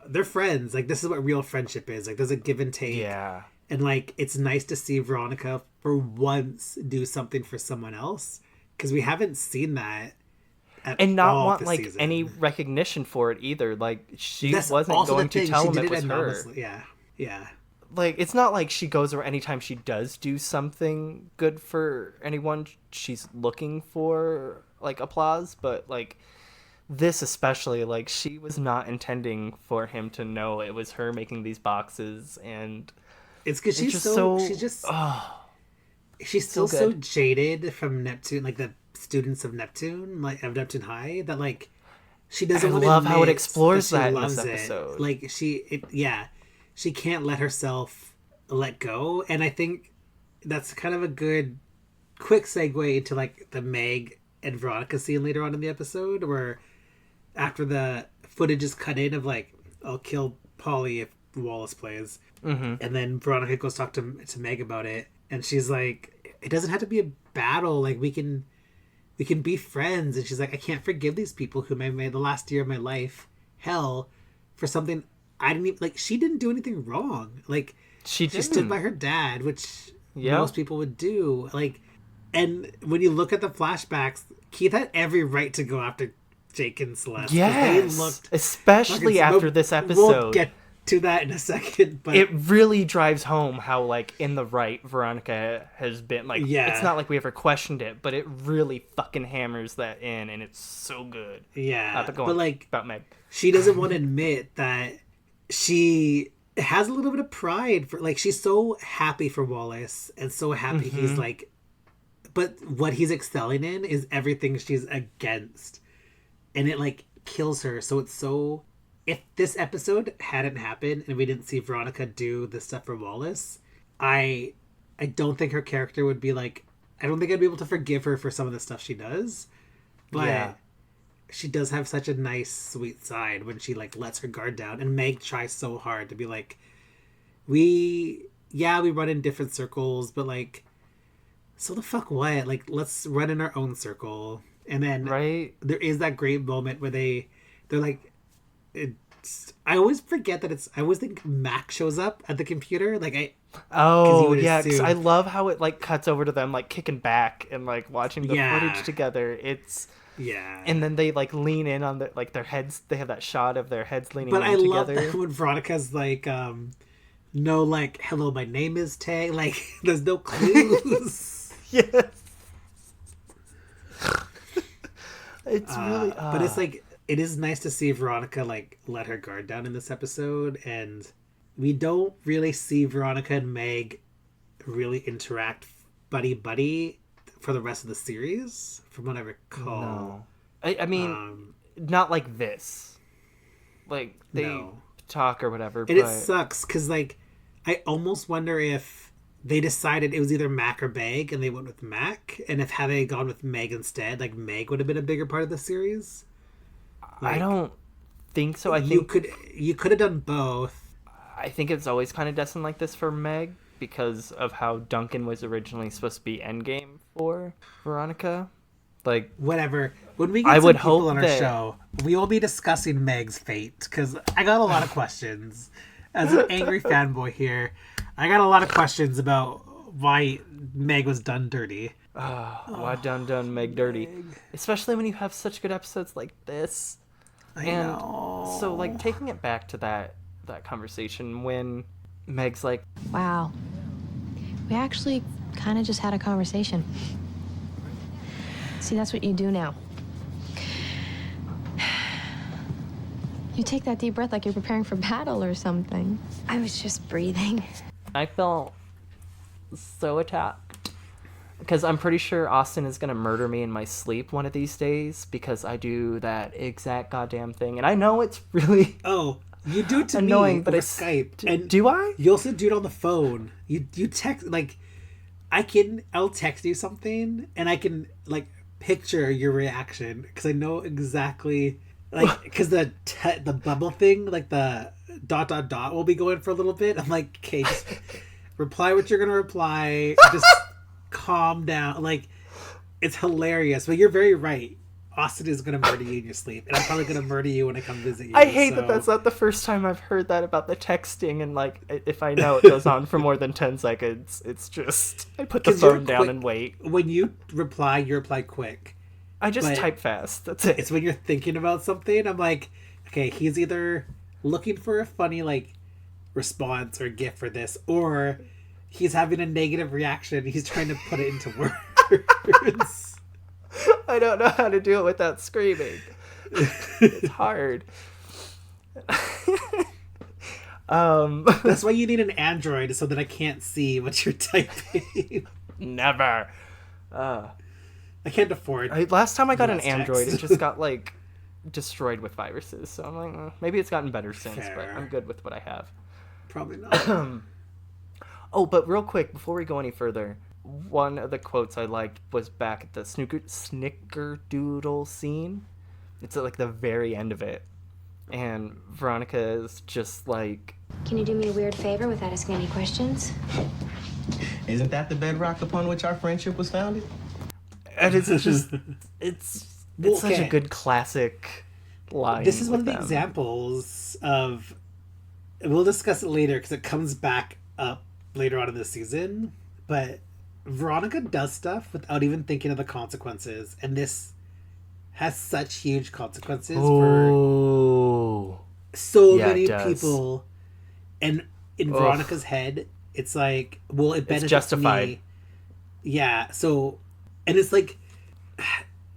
they're friends. Like, this is what real friendship is. Like, there's a give and take. Yeah. And, like, it's nice to see Veronica for once do something for someone else, because we haven't seen that at And not all want, this like, season. any recognition for it either. Like, she That's wasn't also going the to thing. tell She him did it was her. anonymously. Yeah. Like, it's not like she goes or anytime she does do something good for anyone, she's looking for, like, applause. But, like, this especially, like, she was not intending for him to know it was her making these boxes, and It's because she's just so so- she's just oh, she's still so so good. jaded from Neptune, like the students of Neptune, like of Neptune High, that like she doesn't I want to love how it admit explores she that in this loves it. episode. Like she can't let herself let go, and I think that's kind of a good quick segue into like the Meg and Veronica scene later on in the episode, where after the footage is cut in of like, I'll kill Polly if Wallace plays, and then Veronica goes talk to Meg about it, and she's like, it doesn't have to be a battle, like we can be friends. And she's like, I can't forgive these people who made the last year of my life hell for something I didn't even, like, she didn't do anything wrong. Like, she stood didn't. by her dad, which Yeah. most people would do. Like, and when you look at the flashbacks, Keith had every right to go after Jake and Celeste. 'Cause Yes, they looked especially fucking- after this We'll episode. get to that in a second, but It really drives home how, like, in the right Veronica has been. Like, Yeah. it's not like we ever questioned it, but it really fucking hammers that in, and it's so good. yeah, But go but on, like, about Meg. she doesn't want to admit that she has a little bit of pride for, like, she's so happy for Wallace and so happy he's like, but what he's excelling in is everything she's against, and it like kills her. So it's so, if this episode hadn't happened and we didn't see Veronica do the stuff for Wallace, I don't think her character would be like, I don't think I'd be able to forgive her for some of the stuff she does, but Yeah. she does have such a nice, sweet side when she like lets her guard down. And Meg tries so hard to be like, we yeah, we run in different circles, but like, so the fuck what? Like, let's run in our own circle. And then there is that great moment where they're like, I always forget that I always think Mac shows up at the computer. Like because I love how it like cuts over to them like kicking back and like watching the footage together. It's and then they like lean in on their heads. They have that shot of their heads leaning in together. But I love that when Veronica's like, no, like, hello, my name is Tay. Like, there's no clues. Yes. It's really... But it's like, it is nice to see Veronica, like, let her guard down in this episode. And we don't really see Veronica and Meg really interact buddy-buddy for the rest of the series, from what I recall. No. I mean, not like this. Like, they talk or whatever. And it sucks, because, like, I almost wonder if they decided it was either Mac or Meg, and they went with Mac. And if had they gone with Meg instead, like, Meg would have been a bigger part of the series. Like, I don't think so. I think you could have done both. I think it's always kind of destined like this for Meg because of how Duncan was originally supposed to be endgame for Veronica. Like, whatever. When we get some people on our show, we will be discussing Meg's fate, because I got a lot of questions. As an angry fanboy here, I got a lot of questions about why Meg was done dirty. Why done Meg dirty? Especially when you have such good episodes like this. I know. So, like, taking it back to that conversation when Meg's like, wow, we actually kind of just had a conversation. See, that's what you do now. You take that deep breath like you're preparing for battle or something. I was just breathing. I felt so attacked. Because I'm pretty sure Austin is going to murder me in my sleep one of these days because I do that exact goddamn thing. And I know it's really... Oh, you do it to annoying, me but over Skype. And do I? You also do it on the phone. You text, like, I'll text you something and I can, like, picture your reaction because I know exactly, like, because the bubble thing, like the ... will be going for a little bit. I'm like, okay, just reply what you're gonna reply. Just calm down. Like, it's hilarious. But you're very right. Austin is gonna murder you in your sleep, and I'm probably gonna murder you when I come visit you. I hate that that's not the first time I've heard that about the texting, and like, if I know it goes on for more than 10 seconds, it's just I put the phone down and wait. When you reply quick. I just type fast. That's it. It's when you're thinking about something. I'm like, okay, he's either looking for a funny, like, response or gif for this, or he's having a negative reaction. He's trying to put it into words. I don't know how to do it without screaming. It's hard. That's why you need an Android, so that I can't see what you're typing. Never. I can't afford. Last time I got an Android, it just got, like, destroyed with viruses. So I'm like, maybe it's gotten better since, but I'm good with what I have. Probably not. Oh, but real quick, before we go any further, one of the quotes I liked was back at the snickerdoodle scene. It's at, like, the very end of it. And Veronica is just like... Can you do me a weird favor without asking any questions? Isn't that the bedrock upon which our friendship was founded? And it's just... It's such a good classic line. This is one of the examples of... We'll discuss it later because it comes back up later on in the season. But Veronica does stuff without even thinking of the consequences. And this has such huge consequences for so many people. And in Veronica's head, it's like, well, it benefits justified. me. Yeah, so... And it's like...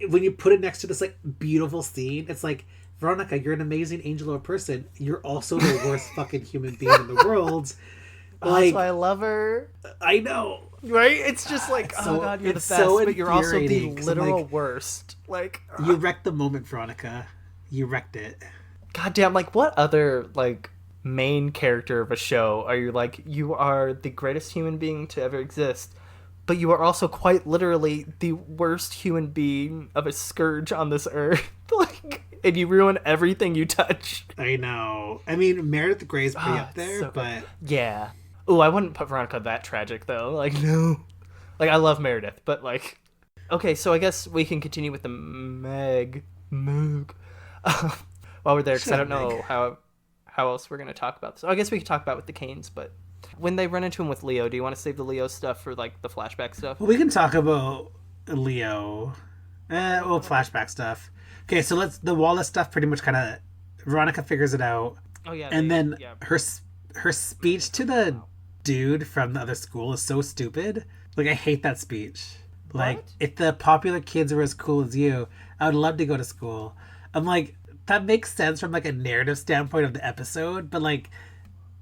When you put it next to this, like, beautiful scene, it's like, Veronica, you're an amazing angel of a person. You're also the worst fucking human being in the world. Like, that's why I love her. I know. Right? It's just like, oh God, you're the best, but you're also the literal worst. Like, you wrecked the moment, Veronica. You wrecked it. Goddamn, like, what other, like, main character of a show are you like, you are the greatest human being to ever exist, but you are also quite literally the worst human being of a scourge on this earth. Like, and you ruin everything you touch. I know. I mean, Meredith Grey's pretty up there, so but... Yeah. Ooh, I wouldn't put Veronica that tragic, though. Like, no. Like, I love Meredith, but, like... Okay, so I guess we can continue with the Meg. While we're there, because I don't know how else we're going to talk about this. I guess we could talk about with the Canes, but... When they run into him with Leo, do you want to save the Leo stuff for, like, the flashback stuff? Well, we can talk about Leo. Flashback stuff. Okay, so the Wallace stuff pretty much kind of... Veronica figures it out. Oh, yeah. And then her speech to the dude from the other school is so stupid. Like, I hate that speech. Like, if the popular kids were as cool as you, I would love to go to school. I'm like, that makes sense from, like, a narrative standpoint of the episode, but, like,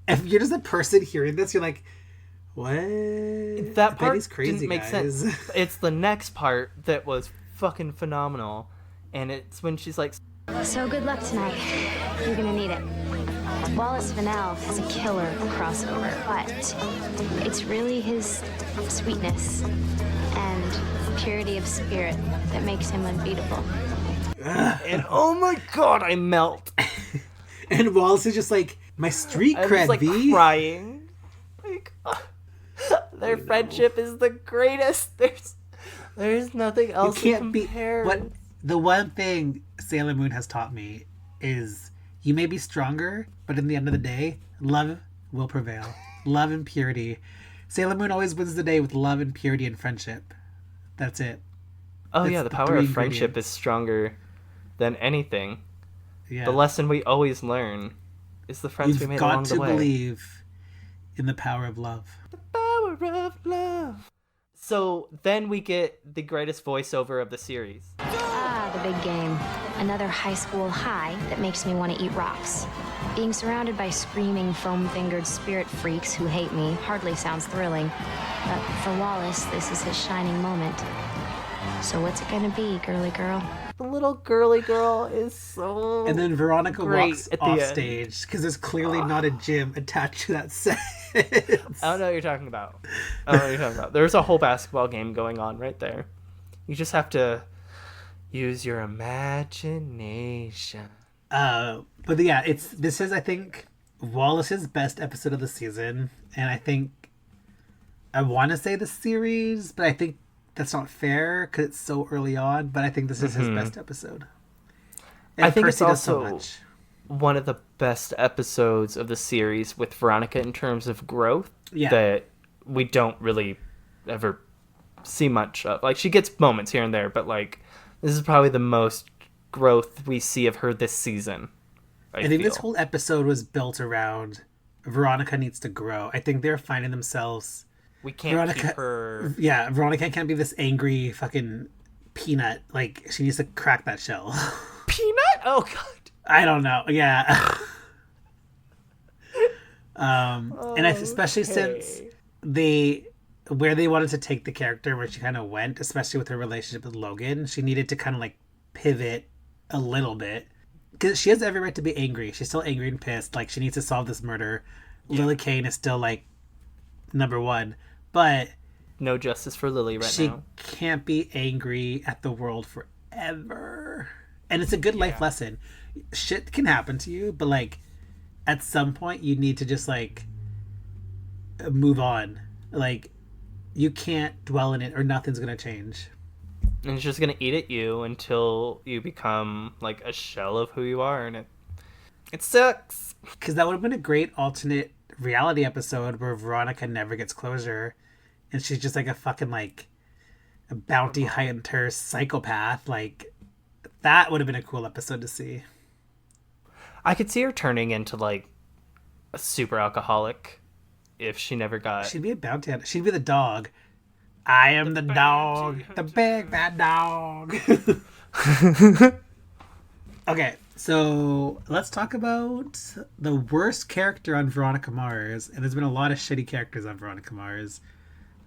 if you're just a person hearing this, you're like, what? That part crazy, didn't make guys. sense. It's the next part that was fucking phenomenal, and it's when she's like, So good luck tonight. You're gonna need it. Wallace Vanell has a killer crossover, but it's really his sweetness and purity of spirit that makes him unbeatable. and oh my god, I melt. And Wallace is just like, my street I cred, was like V. crying. Like, their friendship is the greatest. There's nothing else to compare. What the one thing Sailor Moon has taught me is you may be stronger, but in the end of the day, love will prevail. Love and purity. Sailor Moon always wins the day with love and purity and friendship. That's it. Oh, That's yeah, the power of friendship is stronger than anything. Yeah. The lesson we always learn is the friends we made along the way. You've got to believe in the power of love. The power of love. So then we get the greatest voiceover of the series. The big game. Another high school high that makes me want to eat rocks. Being surrounded by screaming, foam-fingered spirit freaks who hate me hardly sounds thrilling. But for Wallace, this is his shining moment. So what's it gonna be, girly girl? The little girly girl is so And then Veronica great walks at the off end. stage because there's clearly not a gym attached to that set. I don't know what you're talking about. There's a whole basketball game going on right there. You just have to use your imagination. But yeah, this is, I think, Wallace's best episode of the season, and I think I want to say the series, but I think that's not fair because it's so early on. But I think this is his best episode. And I think Percy it's does so also much. one of the best episodes of the series with Veronica in terms of growth Yeah. that we don't really ever see much of. Like, she gets moments here and there, but like this is probably the most growth we see of her this season. I think feel. this whole episode was built around Veronica needs to grow. I think they're finding themselves. We can't keep her. Yeah, Veronica can't be this angry fucking peanut. Like, she needs to crack that shell. Peanut? Oh god. I don't know. Yeah. And especially since where they wanted to take the character, where she kind of went, especially with her relationship with Logan, she needed to kind of like pivot a little bit. Because she has every right to be angry. She's still angry and pissed. Like, she needs to solve this murder. Yeah. Lily Kane is still, like, number one. But no justice for Lily now. She can't be angry at the world forever. And it's a good life lesson. Shit can happen to you, but, like, at some point, you need to just, like, move on. Like, you can't dwell in it or nothing's going to change. And it's just going to eat at you until you become, like, a shell of who you are, and it sucks. Because that would have been a great alternate reality episode where Veronica never gets closure, and she's just, like, a fucking, like, a bounty hunter psychopath. Like, that would have been a cool episode to see. I could see her turning into, like, a super alcoholic if she never got... She'd be a bounty hunter. She'd be the dog. I am the dog. The big bad dog. Okay, so let's talk about the worst character on Veronica Mars. And there's been a lot of shitty characters on Veronica Mars.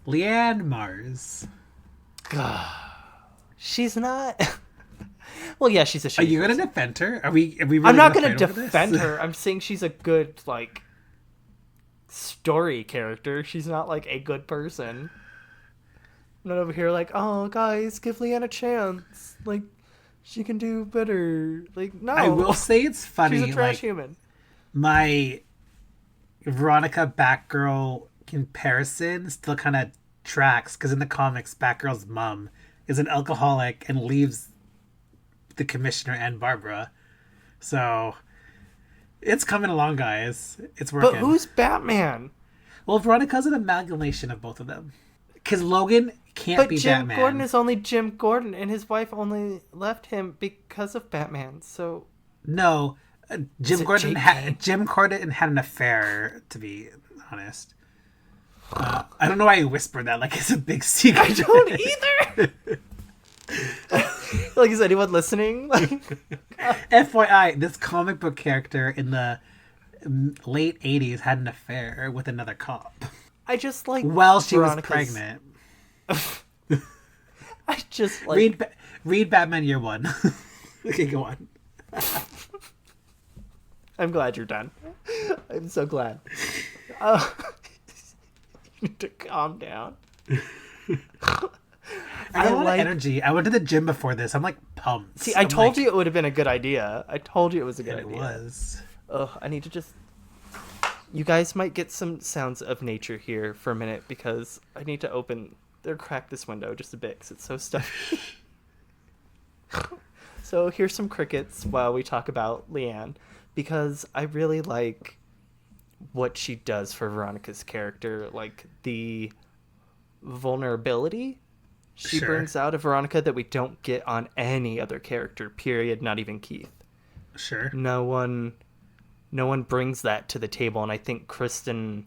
Leanne Mars. She's not... Well, yeah, she's a shitty Are you going to defend her? Are we really I'm not going to defend her. I'm saying she's a good, like, story character. She's not, like, a good person. I'm not over here like, oh, guys, give Leanne a chance. Like, she can do better. Like, no. I will say it's funny. She's a trash like, human. My Veronica Batgirl comparison still kind of tracks, because in the comics, Batgirl's mom is an alcoholic and leaves the commissioner and Barbara. So it's coming along, guys. It's working. But who's Batman? Well, Veronica's an amalgamation of both of them. Because Logan can't be Jim Batman. Gordon is only Jim Gordon, and his wife only left him because of Batman. So no, Jim Gordon JK? Jim Gordon had an affair, to be honest. I don't know why he whispered that like it's a big secret. I don't either. Like, is anyone listening? FYI, this comic book character in the late 80s had an affair with another cop. I just like While she Veronica's... was pregnant. I just like... Read Batman Year One. Okay, go on. I'm glad you're done. I'm so glad. You need to calm down. I got a lot of energy. I went to the gym before this. I'm like pumped. See, I told you it would have been a good idea. I told you it was a good idea. It was. Ugh, I need to just... You guys might get some sounds of nature here for a minute because I need to open or crack this window just a bit because it's so stuffy. So here's some crickets while we talk about Leanne, because I really like what she does for Veronica's character, like the vulnerability she brings out of Veronica that we don't get on any other character, period, not even Keith. Sure. No one brings that to the table, and I think Kristen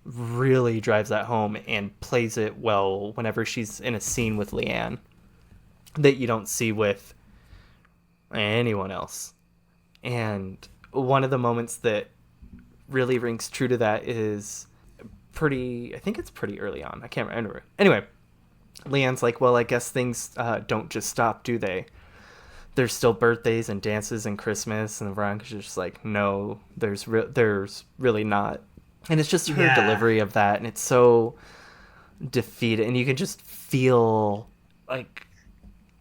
really drives that home and plays it well whenever she's in a scene with Leanne that you don't see with anyone else. And one of the moments that really rings true to that is I think it's pretty early on. I can't remember. Anyway, Leanne's like, well, I guess things don't just stop, do they? There's still birthdays and dances and Christmas, and Veronica's just like, no, there's really not. And it's just her delivery of that, and it's so defeated, and you can just feel like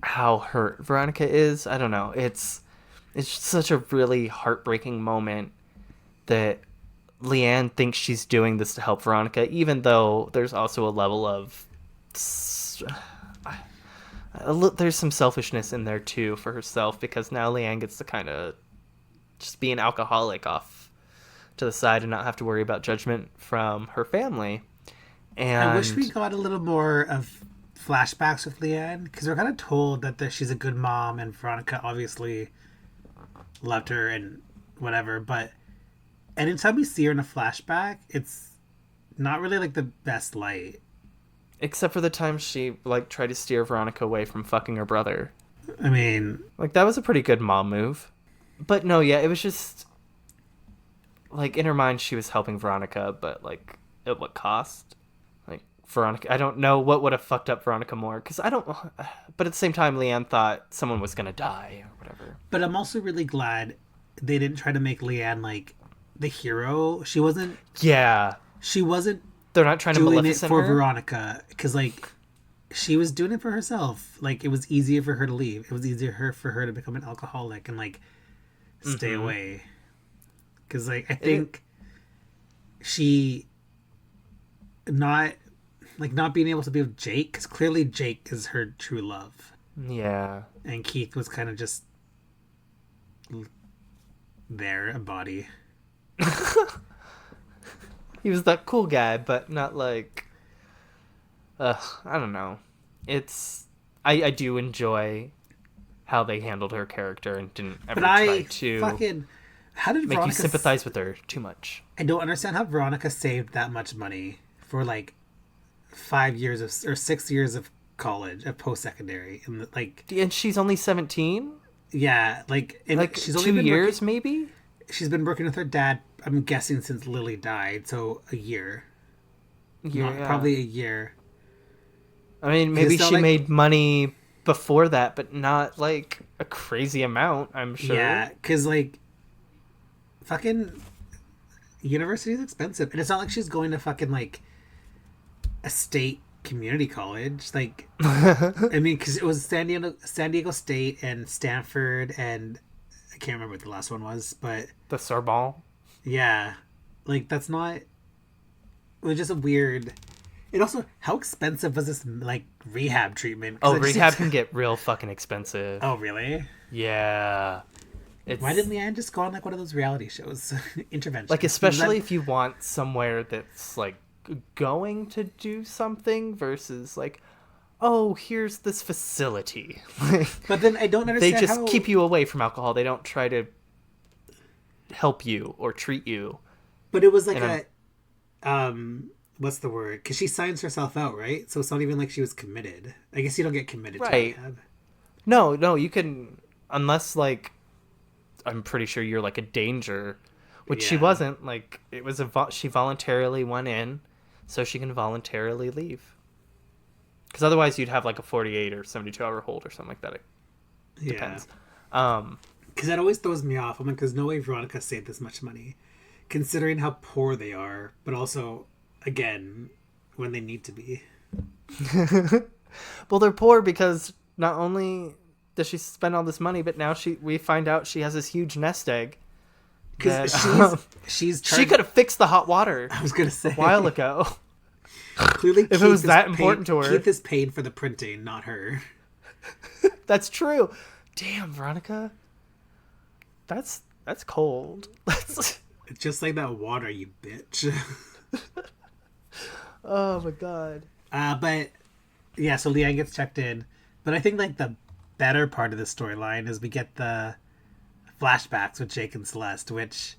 how hurt Veronica is. I don't know. It's such a really heartbreaking moment that Leanne thinks she's doing this to help Veronica, even though there's also a level of there's some selfishness in there too for herself, because now Leanne gets to kind of just be an alcoholic off to the side and not have to worry about judgment from her family. And I wish we got a little more of flashbacks with Leanne, because we're kind of told that she's a good mom and Veronica obviously loved her and whatever, but anytime we see her in a flashback, it's not really like the best light. Except for the time she like tried to steer Veronica away from fucking her brother. I mean, like, that was a pretty good mom move. But no, yeah, it was just like in her mind she was helping Veronica, but like at what cost? Like, Veronica, I don't know what would have fucked up Veronica more, because I don't, but at the same time Leanne thought someone was gonna die or whatever. But I'm also really glad they didn't try to make Leanne like the hero. She wasn't they're not trying to doing it Maleficent for her? Veronica, because like she was doing it for herself. Like, it was easier for her to leave. It was easier for her to become an alcoholic and like stay away. Because like I think she not being able to be with Jake, because clearly Jake is her true love. Yeah. And Keith was kind of just there, a body. He was that cool guy, but not like... I don't know. It's... I do enjoy how they handled her character and didn't ever try to how did make Veronica you sympathize with her too much. I don't understand how Veronica saved that much money for like 6 years of college, of post-secondary. And like... And she's only 17? Yeah, like she's only 2 been years, maybe? She's been working with her dad, I'm guessing, since Lily died, so a year. Probably a year. I mean, maybe she made money before that, but not like a crazy amount, I'm sure. Yeah, because like fucking university is expensive, and it's not like she's going to fucking like a state community college. Like, I mean, because it was San Diego State and Stanford, and I can't remember what the last one was, but the Sorbonne. Yeah, Like, that's not... It was just a weird... And also, how expensive was this, like, rehab treatment? Oh, rehab can get real fucking expensive. Oh, really? Yeah. Why didn't Leanne just go on, like, one of those reality shows? Intervention. Like, especially if you want somewhere that's, like, going to do something versus, like, oh, here's this facility. But then I don't understand they just keep you away from alcohol. They don't try to help you or treat you. But it was like what's the word? Because she signs herself out, right? So it's not even like she was committed. I guess you don't get committed to rehab. No, you can, unless, like, I'm pretty sure you're, like, a danger, which she wasn't. Like, it was she voluntarily went in, so she can voluntarily leave. Because otherwise you'd have, like, a 48 or 72-hour hold or something like that. It depends. Because that always throws me off. I'm like, there's no way Veronica saved this much money, considering how poor they are, but also, again, when they need to be. Well, they're poor because not only does she spend all this money, but now we find out she has this huge nest egg. Because she could have fixed the hot water. I was gonna say a while ago. Clearly, if it was that important to her, Keith is paid for the printing, not her. That's true. Damn, Veronica. That's cold. It's just like that water, you bitch. Oh my god. But yeah, so Leanne gets checked in. But I think like the better part of the storyline is we get the flashbacks with Jake and Celeste, which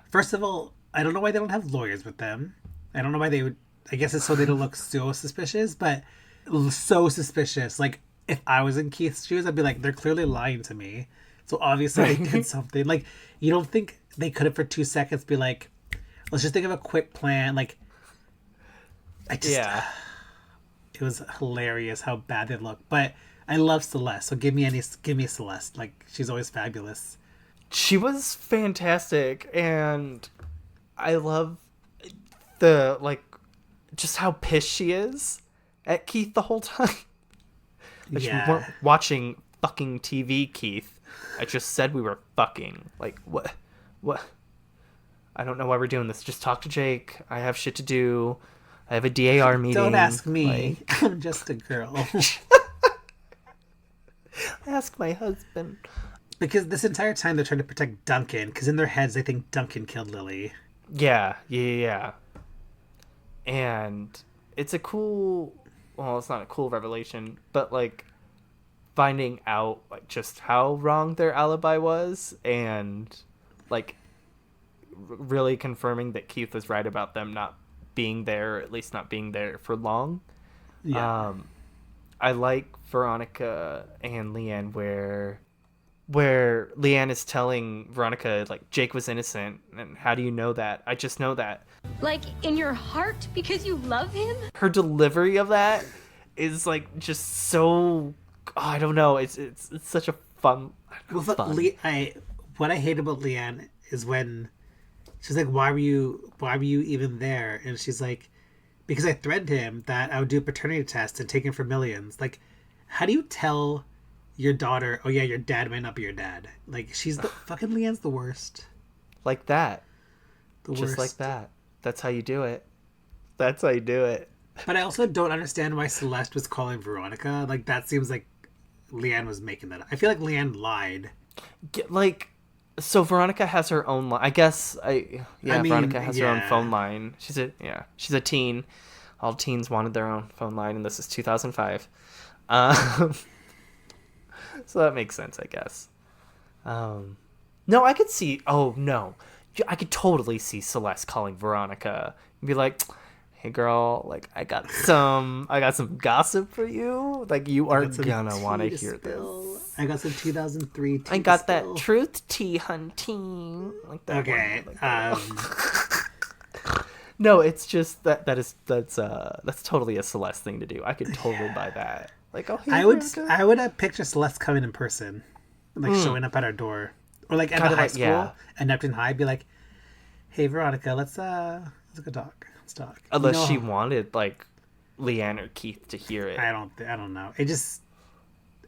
first of all, I don't know why they don't have lawyers with them. I don't know why they would. I guess it's so they don't look so suspicious, but so suspicious. Like, if I was in Keith's shoes, I'd be like, they're clearly lying to me. So obviously they did something. Like, you don't think they could have for 2 seconds be like, let's just think of a quick plan. Like, it was hilarious how bad they look. But I love Celeste, so give me Celeste. Like, she's always fabulous. She was fantastic, and I love the, like, just how pissed she is at Keith the whole time. Like, we weren't watching fucking TV, Keith. I just said we were fucking. Like, what? I don't know why we're doing this. Just talk to Jake. I have shit to do. I have a DAR meeting. Don't ask me. Like... I'm just a girl. Ask my husband. Because this entire time they're trying to protect Duncan, because in their heads they think Duncan killed Lily. Yeah. And it's a cool... Well, it's not a cool revelation, but, like, finding out, like, just how wrong their alibi was, and, like, really confirming that Keith was right about them not being there, or at least not being there for long. Yeah. I like Veronica and Leanne where Leanne is telling Veronica, like, Jake was innocent, and how do you know that? I just know that. Like, in your heart, because you love him? Her delivery of that is, like, just so... I don't know. It's such a fun... What I hate about Leanne is when she's like, why were you even there? And she's like, because I threatened him that I would do a paternity test and take him for millions. Like, how do you tell your daughter, oh yeah, your dad might not be your dad? Like, she's the fucking Leanne's the worst. Like that. Just worst. Like that. That's how you do it. That's how you do it. But I also don't understand why Celeste was calling Veronica. Like, that seems like Leanne was making that up. I feel like Leanne lied. Like, so Veronica has her own line. I guess Veronica has her own phone line. She's a teen. All teens wanted their own phone line, and this is 2005. So that makes sense, I guess. No, I could see... Oh, no. I could totally see Celeste calling Veronica and be like, hey, girl, like, I got some gossip for you. Like, you aren't gonna want to hear this. I got some 2003 tea I got that truth tea, hunting. Like that. Okay. No, it's just that's totally a Celeste thing to do. I could totally buy that. Like, oh, hey, I would picture Celeste coming in person, like showing up at our door, or like at the high school at Neptune High, be like, "Hey, Veronica, let's go talk. Let's talk." Unless she wanted like Leanne or Keith to hear it. I don't know. It just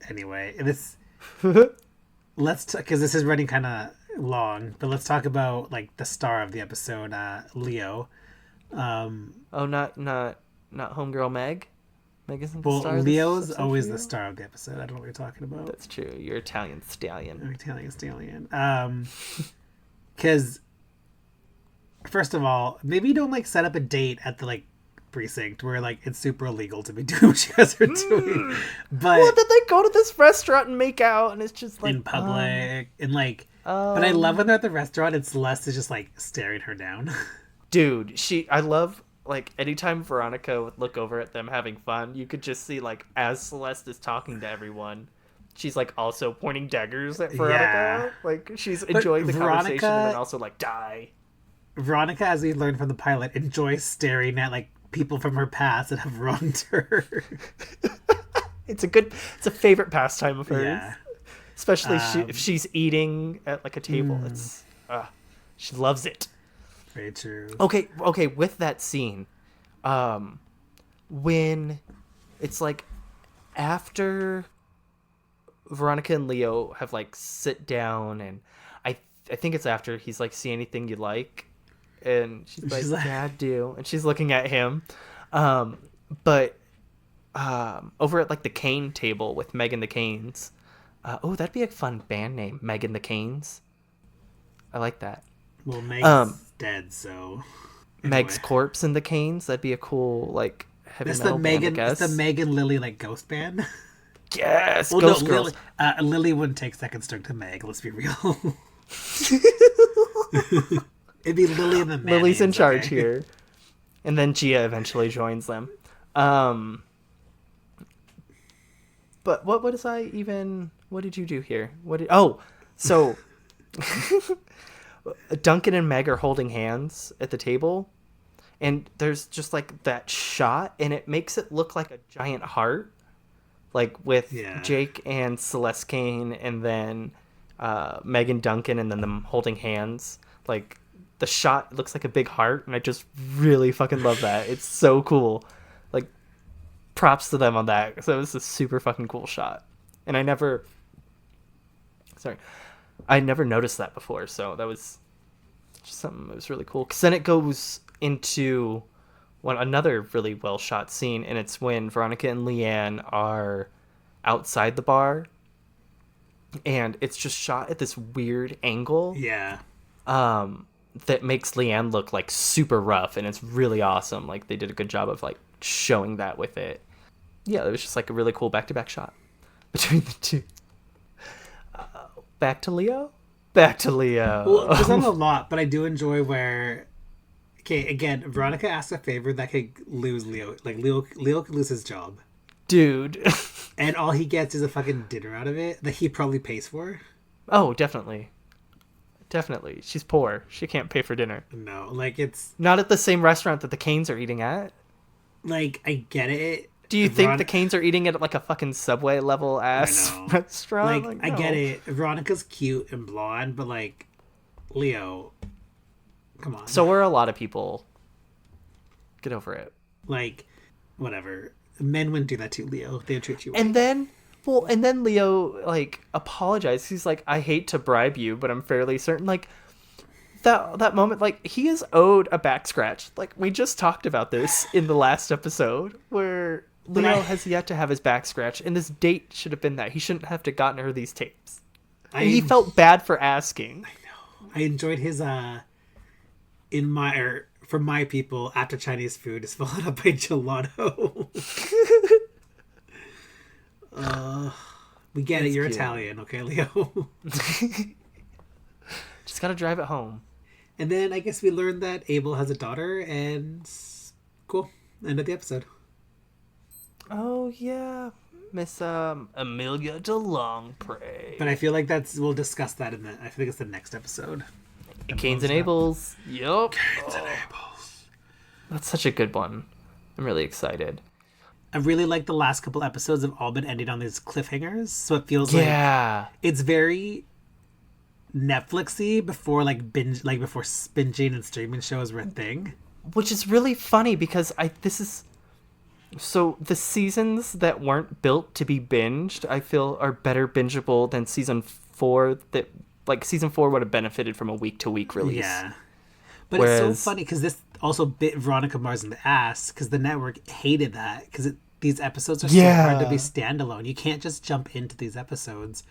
anyway. This because this is running kind of long, but let's talk about like the star of the episode, Leo. Oh, not homegirl Meg. Meg isn't the Well, star. Leo's always the star of the episode. I don't know what you're talking about. That's true. You're Italian stallion. Italian stallion. Because first of all, maybe don't like set up a date at the like precinct where like it's super illegal to be doing what you guys are doing. But well, then they go to this restaurant and make out, and it's just like in public and like. But I love when they're at the restaurant and Celeste is just like staring her down. Dude, I love, like, anytime Veronica would look over at them having fun, you could just see, like, as Celeste is talking to everyone, she's, like, also pointing daggers at Veronica. Yeah. Like, she's enjoying the conversation and then also, like, die. Veronica, as we learned from the pilot, enjoys staring at, like, people from her past that have wronged her. It's a favorite pastime of hers. Yeah. Especially if she's eating at, like, a table. It's, she loves it. Very true. Okay, with that scene, when it's like after Veronica and Leo have like sit down, and I think it's after he's like, see anything you like, and she's like yeah, I do, and she's looking at him, but over at like the Cane table with Meg and the Canes, that'd be a fun band name, Meg and the Canes. I like that. Well, Meg's dead, so anyway. Meg's corpse and the Canes. That'd be a cool like heavy metal band, I guess. It's the Meg and Lily like ghost band. Yes, well, Ghost Girls. Lily wouldn't take second string to Meg. Let's be real. It'd be Lily and the Mayonnaise. Lily's in charge here, and then Gia eventually joins them. But what did you do here? So. Duncan and Meg are holding hands at the table, and there's just like that shot, and it makes it look like a giant heart, like with Jake and Celeste Kane, and then Meg and Duncan, and then them holding hands. Like the shot looks like a big heart, and I just really fucking love that. It's so cool. Like props to them on that. So it was a super fucking cool shot, and I never noticed that before, so that was just something that was really cool. Because then it goes into another really well shot scene, and it's when Veronica and Leanne are outside the bar, and it's just shot at this weird angle. Yeah. That makes Leanne look like super rough, and it's really awesome. Like they did a good job of like showing that with it. Yeah, it was just like a really cool back-to-back shot between the two. Back to Leo? Well, there's not a lot, but I do enjoy where... Okay, again, Veronica asks a favor that could lose Leo. Like, Leo could lose his job. Dude. And all he gets is a fucking dinner out of it that he probably pays for. Oh, definitely. Definitely. She's poor. She can't pay for dinner. No, like, it's... Not at the same restaurant that the Canes are eating at. Like, I get it. Do you think the Canes are eating at like a fucking Subway level ass restaurant? Like, no. I get it. Veronica's cute and blonde, but like, Leo, come on. So are a lot of people. Get over it. Like, whatever. Men wouldn't do that to Leo. They'd treat you. And then Leo like apologized. He's like, I hate to bribe you, but I'm fairly certain. Like that moment, like he is owed a back scratch. Like we just talked about this in the last episode where. Leo has yet to have his back scratched, and this date should have been that. He shouldn't have gotten her these tapes. And he felt bad for asking. I know. I enjoyed his, for my people, after Chinese food is followed up by gelato. We get it. You're cute. Italian, okay, Leo? Just gotta drive it home. And then I guess we learned that Abel has a daughter, and cool. End of the episode. Oh yeah, Miss Amelia DeLongpre. But I feel like we'll discuss that I think it's the next episode. Canes and Abels. Yup. Canes and Abels. That's such a good one. I'm really excited. I really like the last couple episodes have all been ending on these cliffhangers, so it feels like it's very Netflixy before before binging and streaming shows were a thing. Which is really funny because so the seasons that weren't built to be binged, I feel, are better bingeable than season 4 that like season 4 would have benefited from a week-to-week release. Yeah. But Whereas, it's so funny because this also bit Veronica Mars in the ass because the network hated that because these episodes are so hard to be standalone. You can't just jump into these episodes.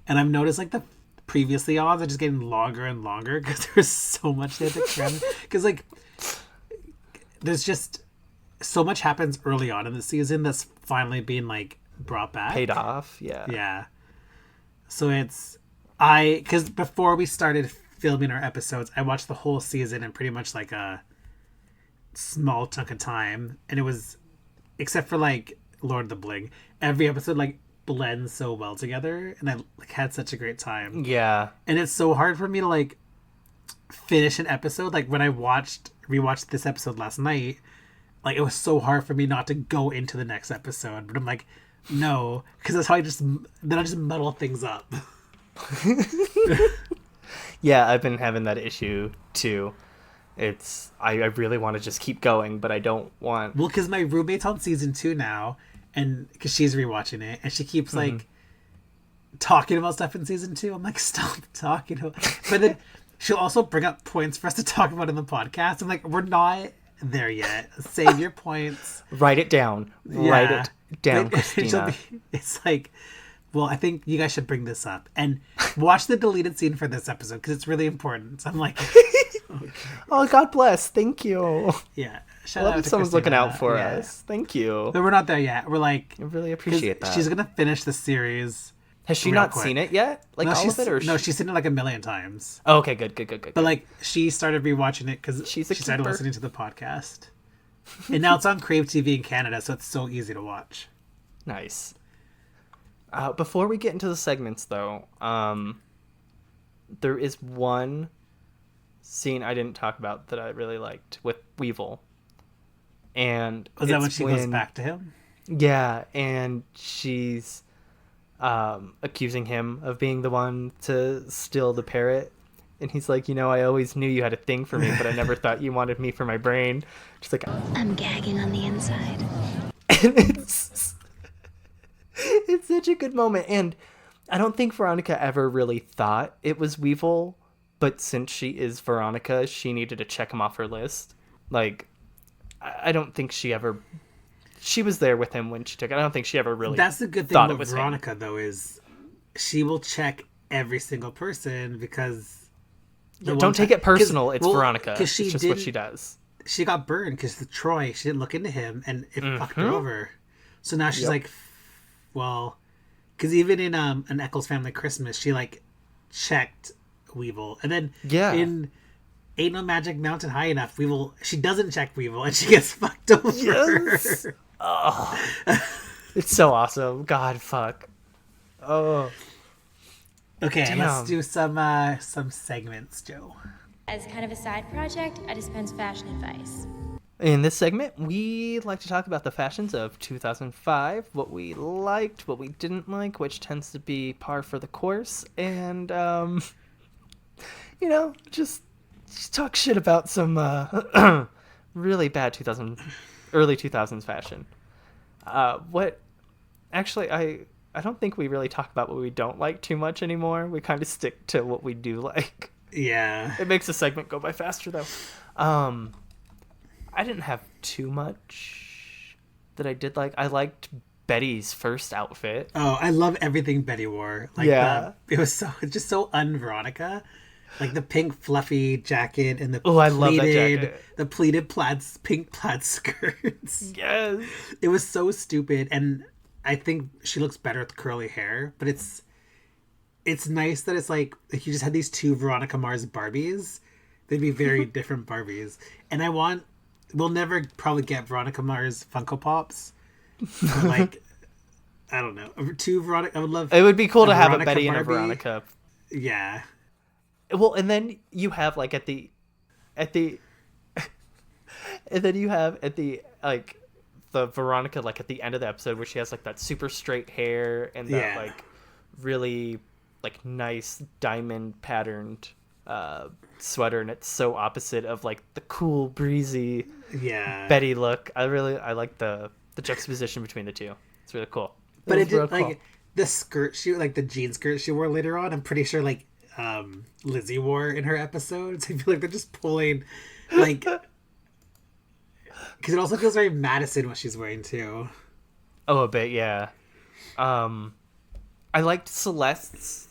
And I've noticed like the previously on are just getting longer and longer because there's so much they have to cram. Because like there's just so much happens early on in the season that's finally being like brought back. paid off, yeah. Yeah. So because before we started filming our episodes, I watched the whole season in pretty much like a small chunk of time. And it was, except for like Lord of the Bling, every episode like blends so well together. And I like had such a great time. Yeah. And it's so hard for me to like finish an episode. Like when I rewatched this episode last night, like it was so hard for me not to go into the next episode. But I'm like, no, because that's how I just muddle things up. Yeah, I've been having that issue too. It's I really want to just keep going, but I don't want. Well, because my roommate's on season 2 now, and because she's rewatching it, and she keeps like talking about stuff in season 2. I'm like, stop talking. But then she'll also bring up points for us to talk about in the podcast. I'm like, we're not there yet. Save your points. Write it down. Yeah. Write it down, But Christina. It's like, well, I think you guys should bring this up and watch the deleted scene for this episode because it's really important. So I'm like, okay. Oh, God bless. Thank you. Yeah. I Shout love out that to someone's looking Christina. out for Yeah. us. Thank you. But we're not there yet. We're like, I really appreciate that. She's gonna finish the series. Has she real not quick. seen it yet? Like No, all of it, or no, she's seen it like a million times. Oh, okay, good. But like, she started rewatching it because she started keeper. listening to the podcast, and now it's on Crave TV in Canada, so it's so easy to watch. Nice. Before we get into the segments, though, there is one scene I didn't talk about that I really liked with Weevil. And Was that when she goes back to him? Yeah, and she's accusing him of being the one to steal the parrot. And he's like, I always knew you had a thing for me, but I never thought you wanted me for my brain. She's like, I'm gagging on the inside. and it's such a good moment. And I don't think Veronica ever really thought it was Weevil, but since she is Veronica, she needed to check him off her list. Like, I don't think she was there with him when she took it. I don't think she ever really That's the good thing thought it about was Veronica, him. though, is she will check every single person because... Don't take it personal. It's Veronica. Because it's just what she does. She got burned because Troy, she didn't look into him, and it fucked her over. So now she's like, well... Because even in an Eccles Family Christmas, she, like, checked Weevil. And then in Ain't No Magic Mountain High Enough, she doesn't check Weevil, and she gets fucked over. Yes! Oh. It's so awesome. God, fuck. Oh. Okay, Damn. let's do some segments, Joe. As kind of a side project, I dispense fashion advice. In this segment, we like to talk about the fashions of 2005, what we liked, what we didn't like, which tends to be par for the course, and, just talk shit about some really bad early 2000s fashion. Actually, I don't think we really talk about what we don't like too much anymore. We kind of stick to what we do like. Yeah. It makes the segment go by faster, though. I didn't have too much that I did like. I liked Betty's first outfit. Oh, I love everything Betty wore. Like, yeah. It was just so un-Veronica. Like the pink fluffy jacket and I love that jacket. The pleated pink plaid skirts. Yes. It was so stupid, and I think she looks better with curly hair, but it's nice that it's like if you just had these two Veronica Mars Barbies, they'd be very different Barbies. And we'll never probably get Veronica Mars Funko Pops. But like, I don't know. Two Veronica, I would love. It would be cool to have a Veronica Betty and a Barbie. Veronica. Yeah. Well, and then you have like at the and then you have at the like the Veronica like at the end of the episode where she has like that super straight hair and that like really like nice diamond patterned sweater, and it's so opposite of like the cool breezy Betty look. I like the juxtaposition between the two. It's really cool. But it did like the skirt she like the jean skirt she wore later on. I'm pretty sure like Lizzie wore in her episodes. I feel like they're just pulling, like, because it also feels very Madison what she's wearing too. Oh, a bit, yeah. I liked Celeste's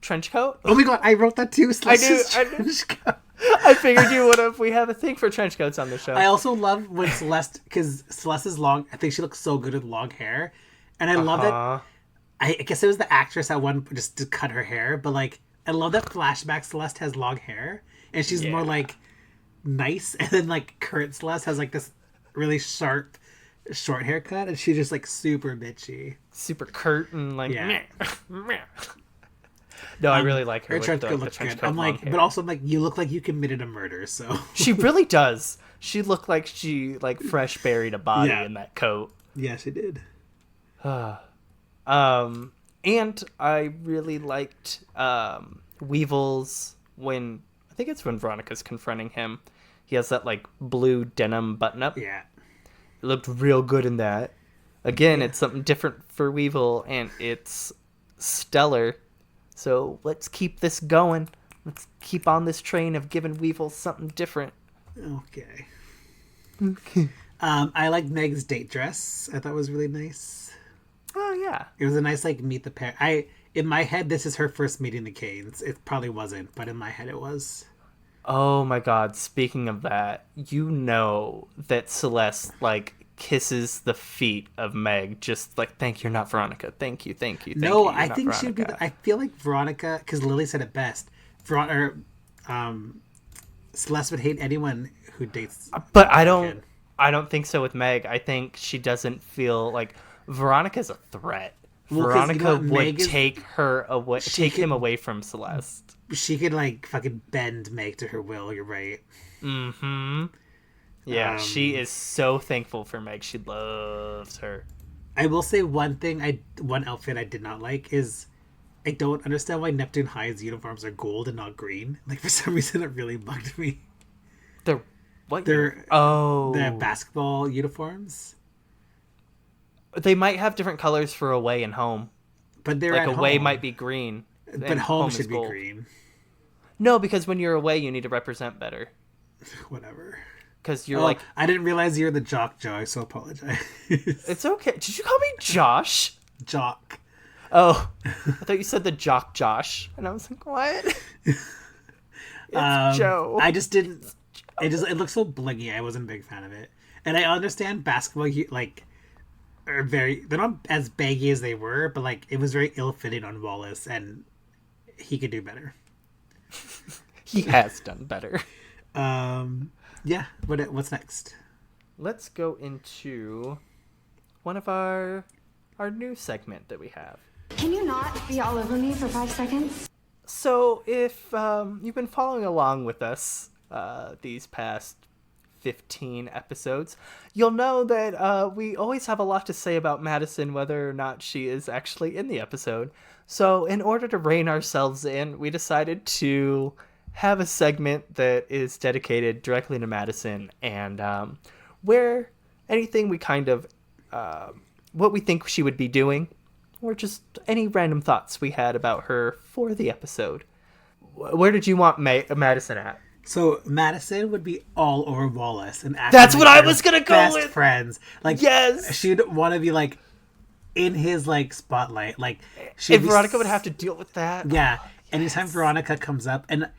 trench coat. Oh my god, I wrote that too. Celeste's I trench coat. I figured you would have. We have a thing for trench coats on the show. I also love when Celeste, because Celeste is long. I think she looks so good with long hair, and I love that. I guess it was the actress that one just to cut her hair, but like I love that flashback. Celeste has long hair, and she's more like nice, and then like current Celeste has like this really sharp, short haircut, and she's just like super bitchy, super curt and like. Yeah. Meh. No, I really like her. Her trench coat looks good. I'm like, but also I'm like, you look like you committed a murder. So she really does. She looked like she like fresh buried a body in that coat. Yeah, she did. And I really liked Weevil's when I think it's when Veronica's confronting him. He has that like blue denim button up. Yeah, it looked real good in that. Again, it's something different for Weevil, and it's stellar. So let's keep this going. Let's keep on this train of giving Weevil something different. Okay. I liked Meg's date dress. I thought it was really nice. Oh yeah. It was a nice like meet the pair. In my head this is her first meeting the Canes. It probably wasn't, but in my head it was. Oh my god, speaking of that, you know that Celeste like kisses the feet of Meg, just like, thank you, you're not Veronica. Thank you. No, I think she'd be. I feel like Veronica, because Lily said it best. Celeste would hate anyone who dates. But I don't think so with Meg. I think she doesn't feel like Veronica's a threat. Well, Veronica would take him away from Celeste. She could like fucking bend Meg to her will. You're right. Mm-hmm. Yeah, she is so thankful for Meg. She loves her. I will say one outfit I did not like is I don't understand why Neptune High's uniforms are gold and not green. Like for some reason it really bugged me. They're what? The basketball uniforms. They might have different colors for away and home. But they're like at away home. Might be green. But home should be green. No, because when you're away you need to represent better. Whatever. Because you're like... I didn't realize you're the Jock Joe, so apologize. It's okay. Did you call me Josh? Jock. Oh. I thought you said the Jock Josh. And I was like, what? It's Joe. I just didn't... It looks so blingy. I wasn't a big fan of it. And I understand basketball, like, they're not as baggy as they were, but, like, it was very ill-fitting on Wallace, and he could do better. He has done better. Yeah, what's next? Let's go into one of our new segment that we have. Can you not be all over me for 5 seconds? So if you've been following along with us these past 15 episodes, you'll know that we always have a lot to say about Madison, whether or not she is actually in the episode. So in order to rein ourselves in, we decided to have a segment that is dedicated directly to Madison, and where anything we kind of what we think she would be doing, or just any random thoughts we had about her for the episode. Where did you want Madison at? So Madison would be all over Wallace and act that's like what I was gonna go best with. Friends, like yes, she'd want to be like in his like spotlight, like if Veronica would have to deal with that. Yeah, anytime Veronica comes up, and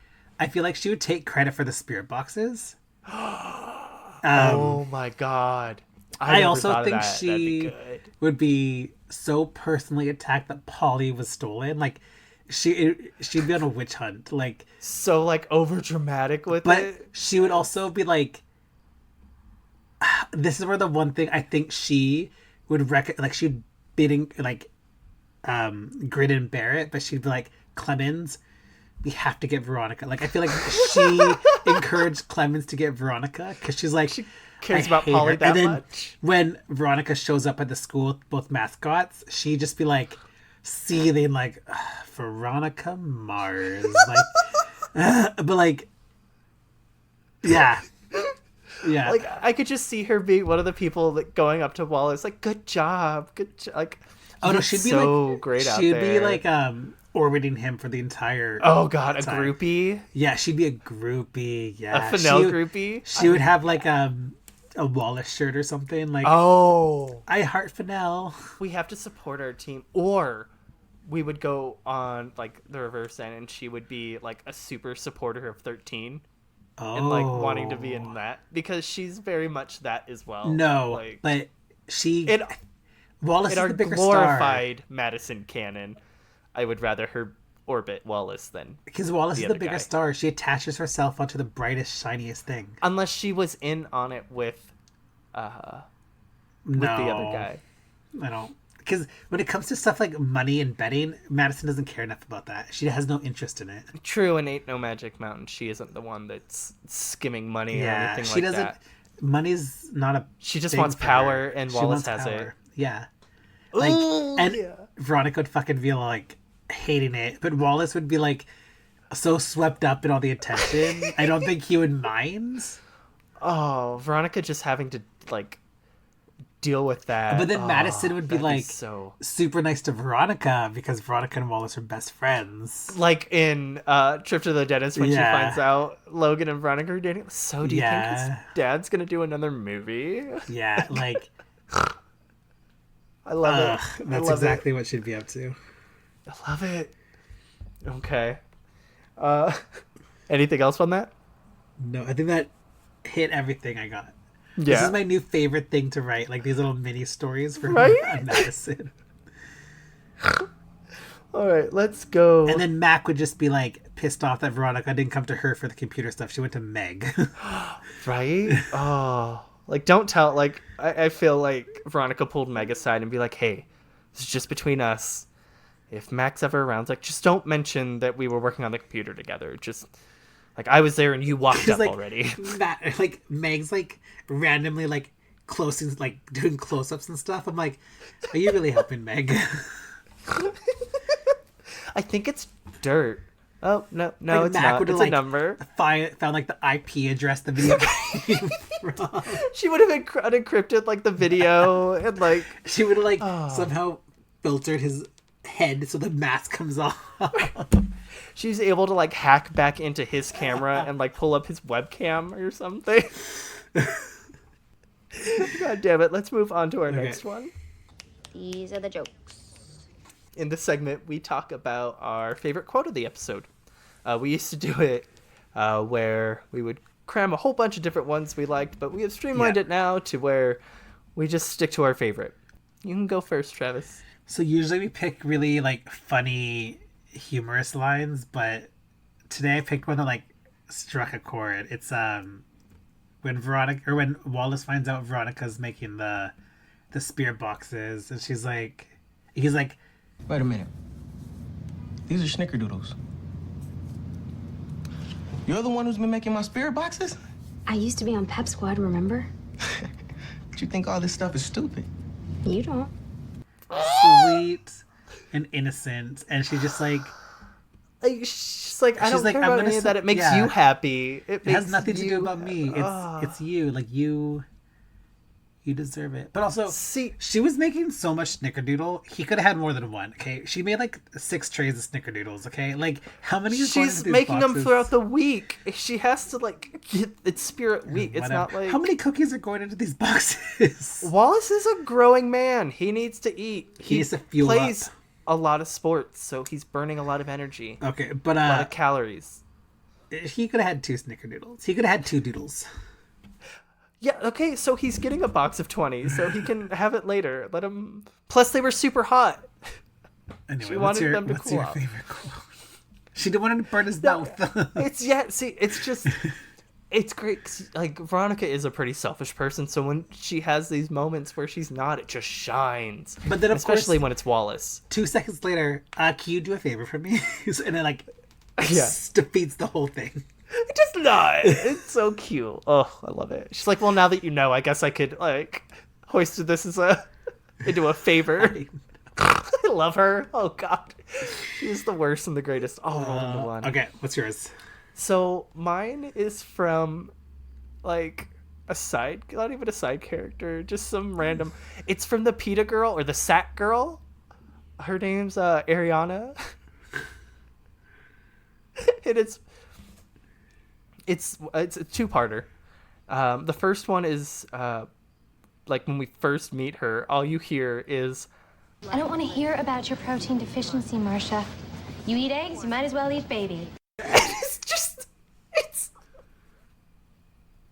I feel like she would take credit for the spirit boxes. Oh my god. I also think she would be so personally attacked that Polly was stolen. Like, she'd be on a witch hunt. Like, so, like, over dramatic with it. But she would also be like, this is where the one thing I think she would like, she'd bidding, like, grin and bear it, but she'd be like, Clemens, we have to get Veronica. Like, I feel like she encouraged Clemens to get Veronica because she's like, she cares about Polly that and then much. When Veronica shows up at the school with both mascots, she just be like seething, like, Veronica Mars, like, but like, yeah. Like, I could just see her being one of the people that going up to Wallace, like, good job, like. Oh no, she'd be so like great out she'd there. be like orbiting him for the entire Oh god, time. a groupie? Yeah, she'd be a groupie. Yeah, A Fennel groupie? She would have like a Wallace shirt or something. Like, oh, I heart Fennel. we have to support our team. Or we would go on like the reverse end, and she would be like a super supporter of 13. And like wanting to be in that, because she's very much that as well. No, like, but Wallace in is our the bigger glorified Madison canon, I would rather her orbit Wallace than, because Wallace is the bigger guy. star. She attaches herself onto the brightest, shiniest thing. Unless she was in on it with the other guy. I don't. Because when it comes to stuff like money and betting, Madison doesn't care enough about that. She has no interest in it. True, and Ain't No Magic Mountain, she isn't the one that's skimming money or anything she like doesn't. that. Money's not a. She just thing wants for power, her. and She Wallace wants has it. power. Yeah. Like, and Veronica would fucking be like hating it, but Wallace would be like so swept up in all the attention. I don't think he would mind. Oh, Veronica just having to like deal with that. But then Madison would be like so super nice to Veronica because Veronica and Wallace are best friends. like in Trip to the Dentist when she finds out Logan and Veronica are dating. So do you think his dad's gonna do another movie? Yeah, like I love it. That's exactly what she'd be up to. I love it. Okay. Anything else on that? No, I think that hit everything I got. Yeah. This is my new favorite thing to write, like these little mini stories for Madison. All right, let's go. And then Mac would just be like pissed off that Veronica didn't come to her for the computer stuff. She went to Meg. Right? Oh, like don't tell. Like I feel like Veronica pulled Meg aside and be like, "Hey, this is just between us. If Mac's ever around, like just don't mention that we were working on the computer together. Just like I was there and you walked up like, already." Like Meg's like randomly like closing, like doing close-ups and stuff. I'm like, are you really helping Meg? I think it's dirt. Oh no, Like, it's Mac not. It's like, a number. Found like the IP address the video came from. She would have unencrypted like the video and like she would have like somehow filtered his head so the mask comes off. She's able to like hack back into his camera and like pull up his webcam or something. God damn it. Let's move on to our next one. These are the jokes. In this segment, we talk about our favorite quote of the episode. We used to do it where we would cram a whole bunch of different ones we liked, but we have streamlined it now to where we just stick to our favorite. You can go first, Travis. So usually we pick really like funny, humorous lines, but today I picked one that like struck a chord. It's when Wallace finds out Veronica's making the spirit boxes, and he's like, Wait a minute. These are snickerdoodles. You're the one who's been making my spirit boxes? I used to be on Pep Squad, remember? But you think all this stuff is stupid? You don't. sweet and innocent, and she's just like she's like, I don't care I'm about gonna any of that. It makes yeah. you happy. It has nothing to do about me. It's you. Like you deserve it. But also, see, she was making so much snickerdoodle. He could have had more than one. Okay, she made like 6 trays of snickerdoodles. Okay, like how many? She's making them throughout the week. She has to like get it's Spirit Week. It's not like how many cookies are going into these boxes. Wallace is a growing man. He needs to eat. He needs to fuel plays up. A lot of sports, so he's burning a lot of energy. Okay, but a lot of calories. He could have had 2 snickerdoodles. He could have had 2 doodles. Yeah, okay, so he's getting a box of 20, so he can have it later. Let him. Plus, they were super hot. Anyway, she wanted them to what's cool your off. favorite quote? She didn't want to burn his mouth. It's just, it's great. 'Cause, like, Veronica is a pretty selfish person, so when she has these moments where she's not, it just shines. But then, of especially course, when it's Wallace. 2 seconds later, can you do a favor for me? And it like Yeah. defeats the whole thing. Just not. It's so cute. Oh, I love it. She's like, well, now that you know, I guess I could like hoist this into a favor. I love her. Oh God, she's the worst and the greatest all rolled into one. Okay, what's yours? So mine is from like not even a side character, just some random. It's from the PETA girl or the SAT girl. Her name's Ariana. it's a two-parter. The first one is like when we first meet her, all you hear is, I don't want to hear about your protein deficiency, Marcia. You eat eggs, you might as well eat baby.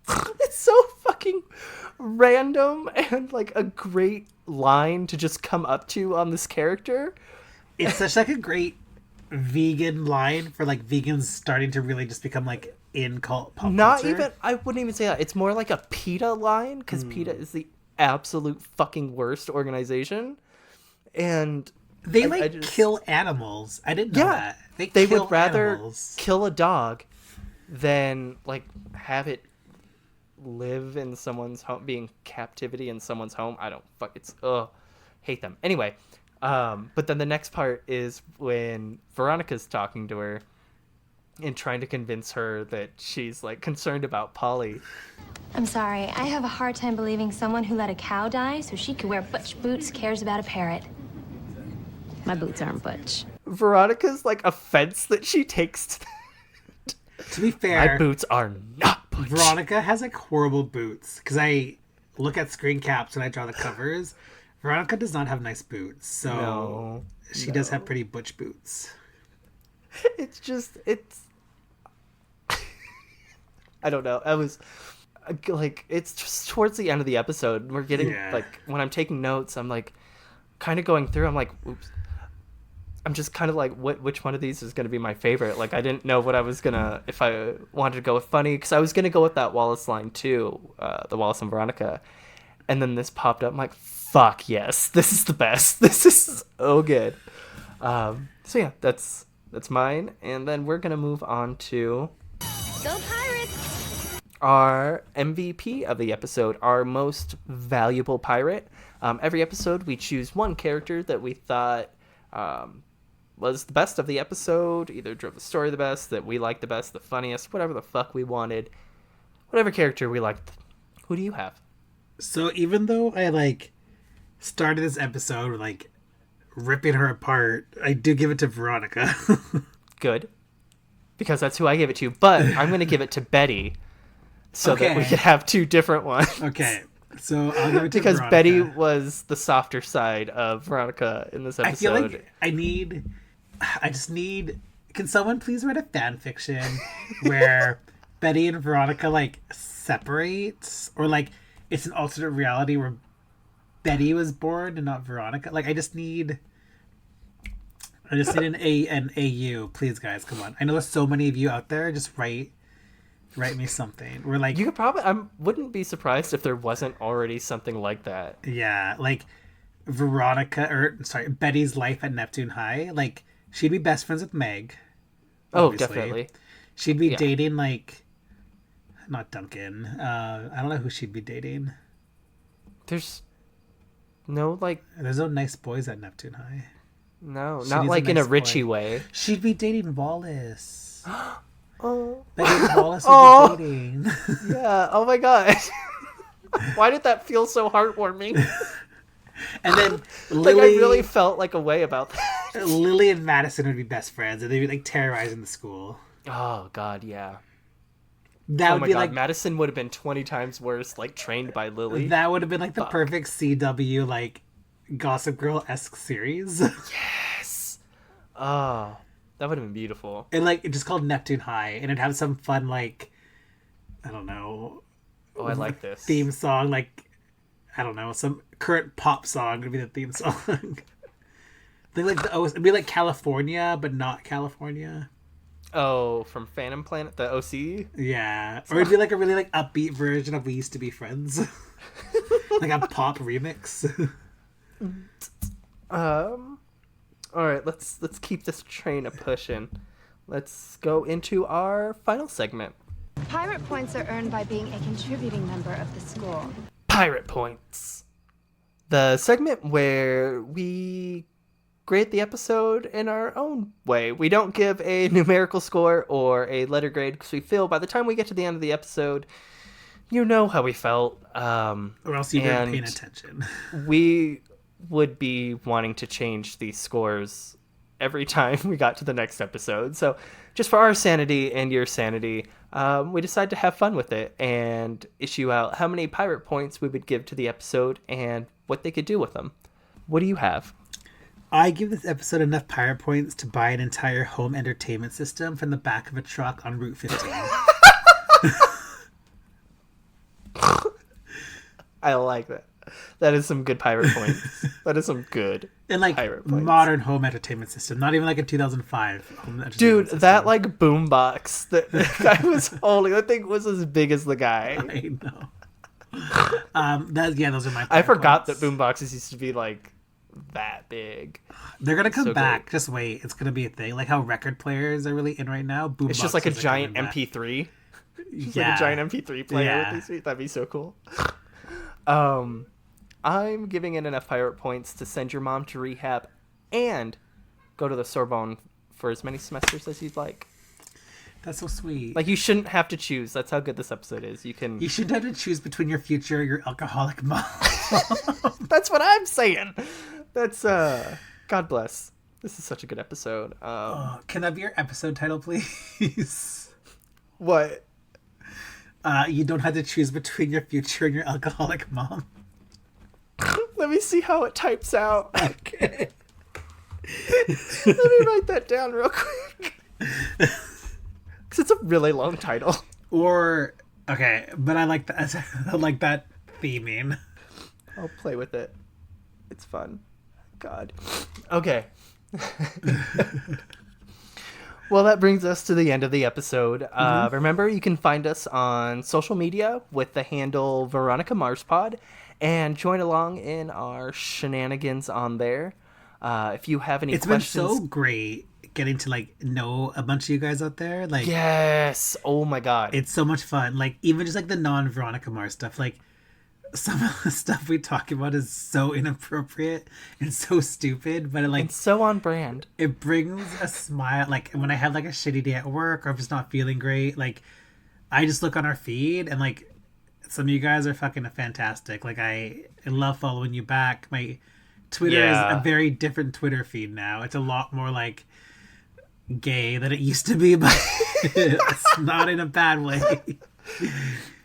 it's so fucking random and like a great line to just come up to on this character. It's such like a great vegan line for like vegans starting to really just become like in pop culture. I wouldn't even say that. It's more like a PETA line, because PETA is the absolute fucking worst organization. And they kill animals. I didn't know that. They would rather kill a dog than like have it live in someone's home, be in captivity in someone's home. Hate them. Anyway, but then the next part is when Veronica's talking to her and trying to convince her that she's like concerned about Polly. I'm sorry, I have a hard time believing someone who let a cow die so she could wear butch boots cares about a parrot. My boots aren't butch. Veronica's like offense that she takes to be fair, my boots are not butch. Veronica has like horrible boots, because I look at screen caps when I draw the covers. Veronica does not have nice boots, so she does have pretty butch boots. It's I don't know. I was like, it's just towards the end of the episode. We're getting like, when I'm taking notes, I'm like kind of going through. I'm like, oops. I'm just kind of like, which one of these is going to be my favorite? Like, I didn't know what I was going to, if I wanted to go with funny, because I was going to go with that Wallace line too, the Wallace and Veronica. And then this popped up. I'm like, fuck yes, this is the best. This is so good. So yeah, that's mine. And then we're going to move on to Go Pirates! Our MVP of the episode, our most valuable pirate. Every episode we choose one character that we thought was the best of the episode, either drove the story the best, that we liked the best, the funniest, whatever the fuck we wanted, whatever character we liked. Who do you have? So even though I like started this episode with like ripping her apart, I do give it to Veronica. Good, because that's who I gave it to, but I'm going to give it to Betty so that we could have two different ones. Okay. So I'll give it to because Veronica. Betty was the softer side of Veronica in this episode. I feel like I just need. Can someone please write a fan fiction where Betty and Veronica like separate, or like it's an alternate reality where Betty was born and not Veronica? Like I just need an AU, please, guys. Come on. I know there's so many of you out there. Just write me something. We're like, you could probably. I wouldn't be surprised if there wasn't already something like that. Yeah, like Betty's life at Neptune High. Like she'd be best friends with Meg. Obviously. Oh, definitely. She'd be dating like, not Duncan. I don't know who she'd be dating. There's no nice boys at Neptune High. No, not like in a Richie way. She'd be dating Wallace. Oh, Betty Wallace would be dating. Yeah. Oh my god. Why did that feel so heartwarming? And then Lily, I really felt like a way about that. Lily and Madison would be best friends, and they'd be like terrorizing the school. Oh god, yeah. That would be god, like Madison would have been 20 times worse, like trained by Lily. That would have been like the perfect CW like Gossip Girl-esque series. Yes. Oh, that would have been beautiful. And like it's just called Neptune High, and it'd have some fun like, I don't know. Oh, I like this theme song. Like, I don't know, some current pop song would be the theme song. I think like it'd be like California, but not California. Oh, from Phantom Planet, the OC? Yeah. Or it'd be like a really like upbeat version of We Used to Be Friends. Like a pop remix. Alright, let's keep this train a pushing. Let's go into our final segment. Pirate points are earned by being a contributing member of the school. Pirate points. The segment where we grade the episode in our own way. We don't give a numerical score or a letter grade because we feel by the time we get to the end of the episode, you know how we felt. Or else you weren't paying attention. We would be wanting to change these scores every time we got to the next episode. So just for our sanity and your sanity, we decided to have fun with it and issue out how many pirate points we would give to the episode and what they could do with them. What do you have? I give this episode enough pirate points to buy an entire home entertainment system from the back of a truck on Route 15. I like that. That is some good pirate points. That is some good and like pirate points. Modern home entertainment system, not even like a 2005 home entertainment Dude, system. that like boombox that the guy was holding, that thing was as big as the guy. I know. Those are my. I forgot points. that boomboxes used to be like that big. They're gonna come So back. great. Just wait, it's gonna be a thing. Like how record players are really in right now. Boom It's just like a boxes are giant coming back. MP3. Just Yeah. like a giant MP3 player Yeah. with these. That'd be so cool. I'm giving it enough pirate points to send your mom to rehab and go to the Sorbonne for as many semesters as you'd like. That's so sweet. Like, you shouldn't have to choose. That's how good this episode is. You shouldn't have to choose between your future or your alcoholic mom. That's what I'm saying. That's God bless. This is such a good episode. Can that be your episode title, please? What? You don't have to choose between your future and your alcoholic mom. Let me see how it types out. Okay. Let me write that down real quick. Because it's a really long title. Or, okay, but I like that. I like that theming. I'll play with it. It's fun. God. Okay. Well, that brings us to the end of the episode. Remember, you can find us on social media with the handle veronicamarspod and join along in our shenanigans on there. If you have any questions... It's been so great getting to, like, know a bunch of you guys out there. Like, yes! Oh my god. It's so much fun. Like, even just, like, the non-Veronica Mars stuff. Like, some of the stuff we talk about is so inappropriate and so stupid, but it's so on brand. It brings a smile. Like, when I have, like, a shitty day at work or I'm just not feeling great, like, I just look on our feed and, like, some of you guys are fucking fantastic. Like, I love following you back. My Twitter is a very different Twitter feed now. It's a lot more, like, gay than it used to be, but it's not in a bad way.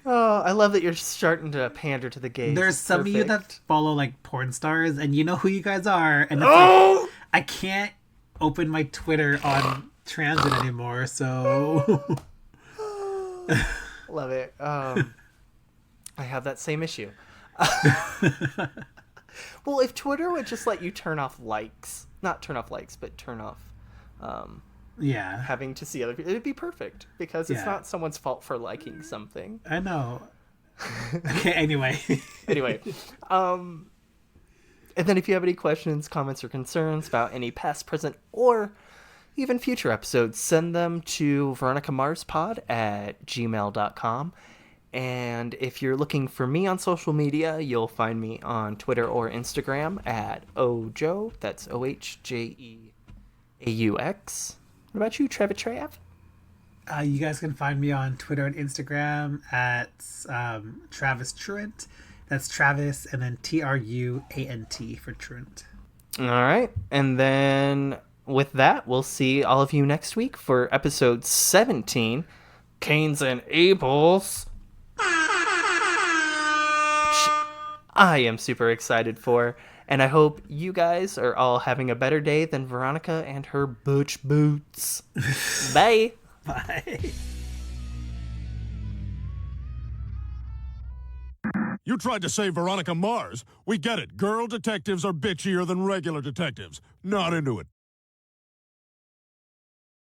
Oh, I love that you're starting to pander to the gays. There's some of you that follow, like, porn stars, and you know who you guys are. And it's like, I can't open my Twitter on transit anymore, so... Love it. I have that same issue. Well, if Twitter would just let you turn off likes, not turn off likes, but turn off having to see other people, it'd be perfect, because it's not someone's fault for liking something. I know. Okay, anyway. And then if you have any questions, comments, or concerns about any past, present, or even future episodes, send them to veronicamarspod@gmail.com. And if you're looking for me on social media, you'll find me on Twitter or Instagram at Ojo. That's OHJEAUX. What about you, Trav? You guys can find me on Twitter and Instagram at Travis Truant. That's Travis and then TRUANT for Truant. All right. And then with that, we'll see all of you next week for episode 17, Cain's and Abel's. I am super excited for, and I hope you guys are all having a better day than Veronica and her butch boots. Bye. Bye. You tried to say Veronica Mars. We get it. Girl detectives are bitchier than regular detectives. Not into it.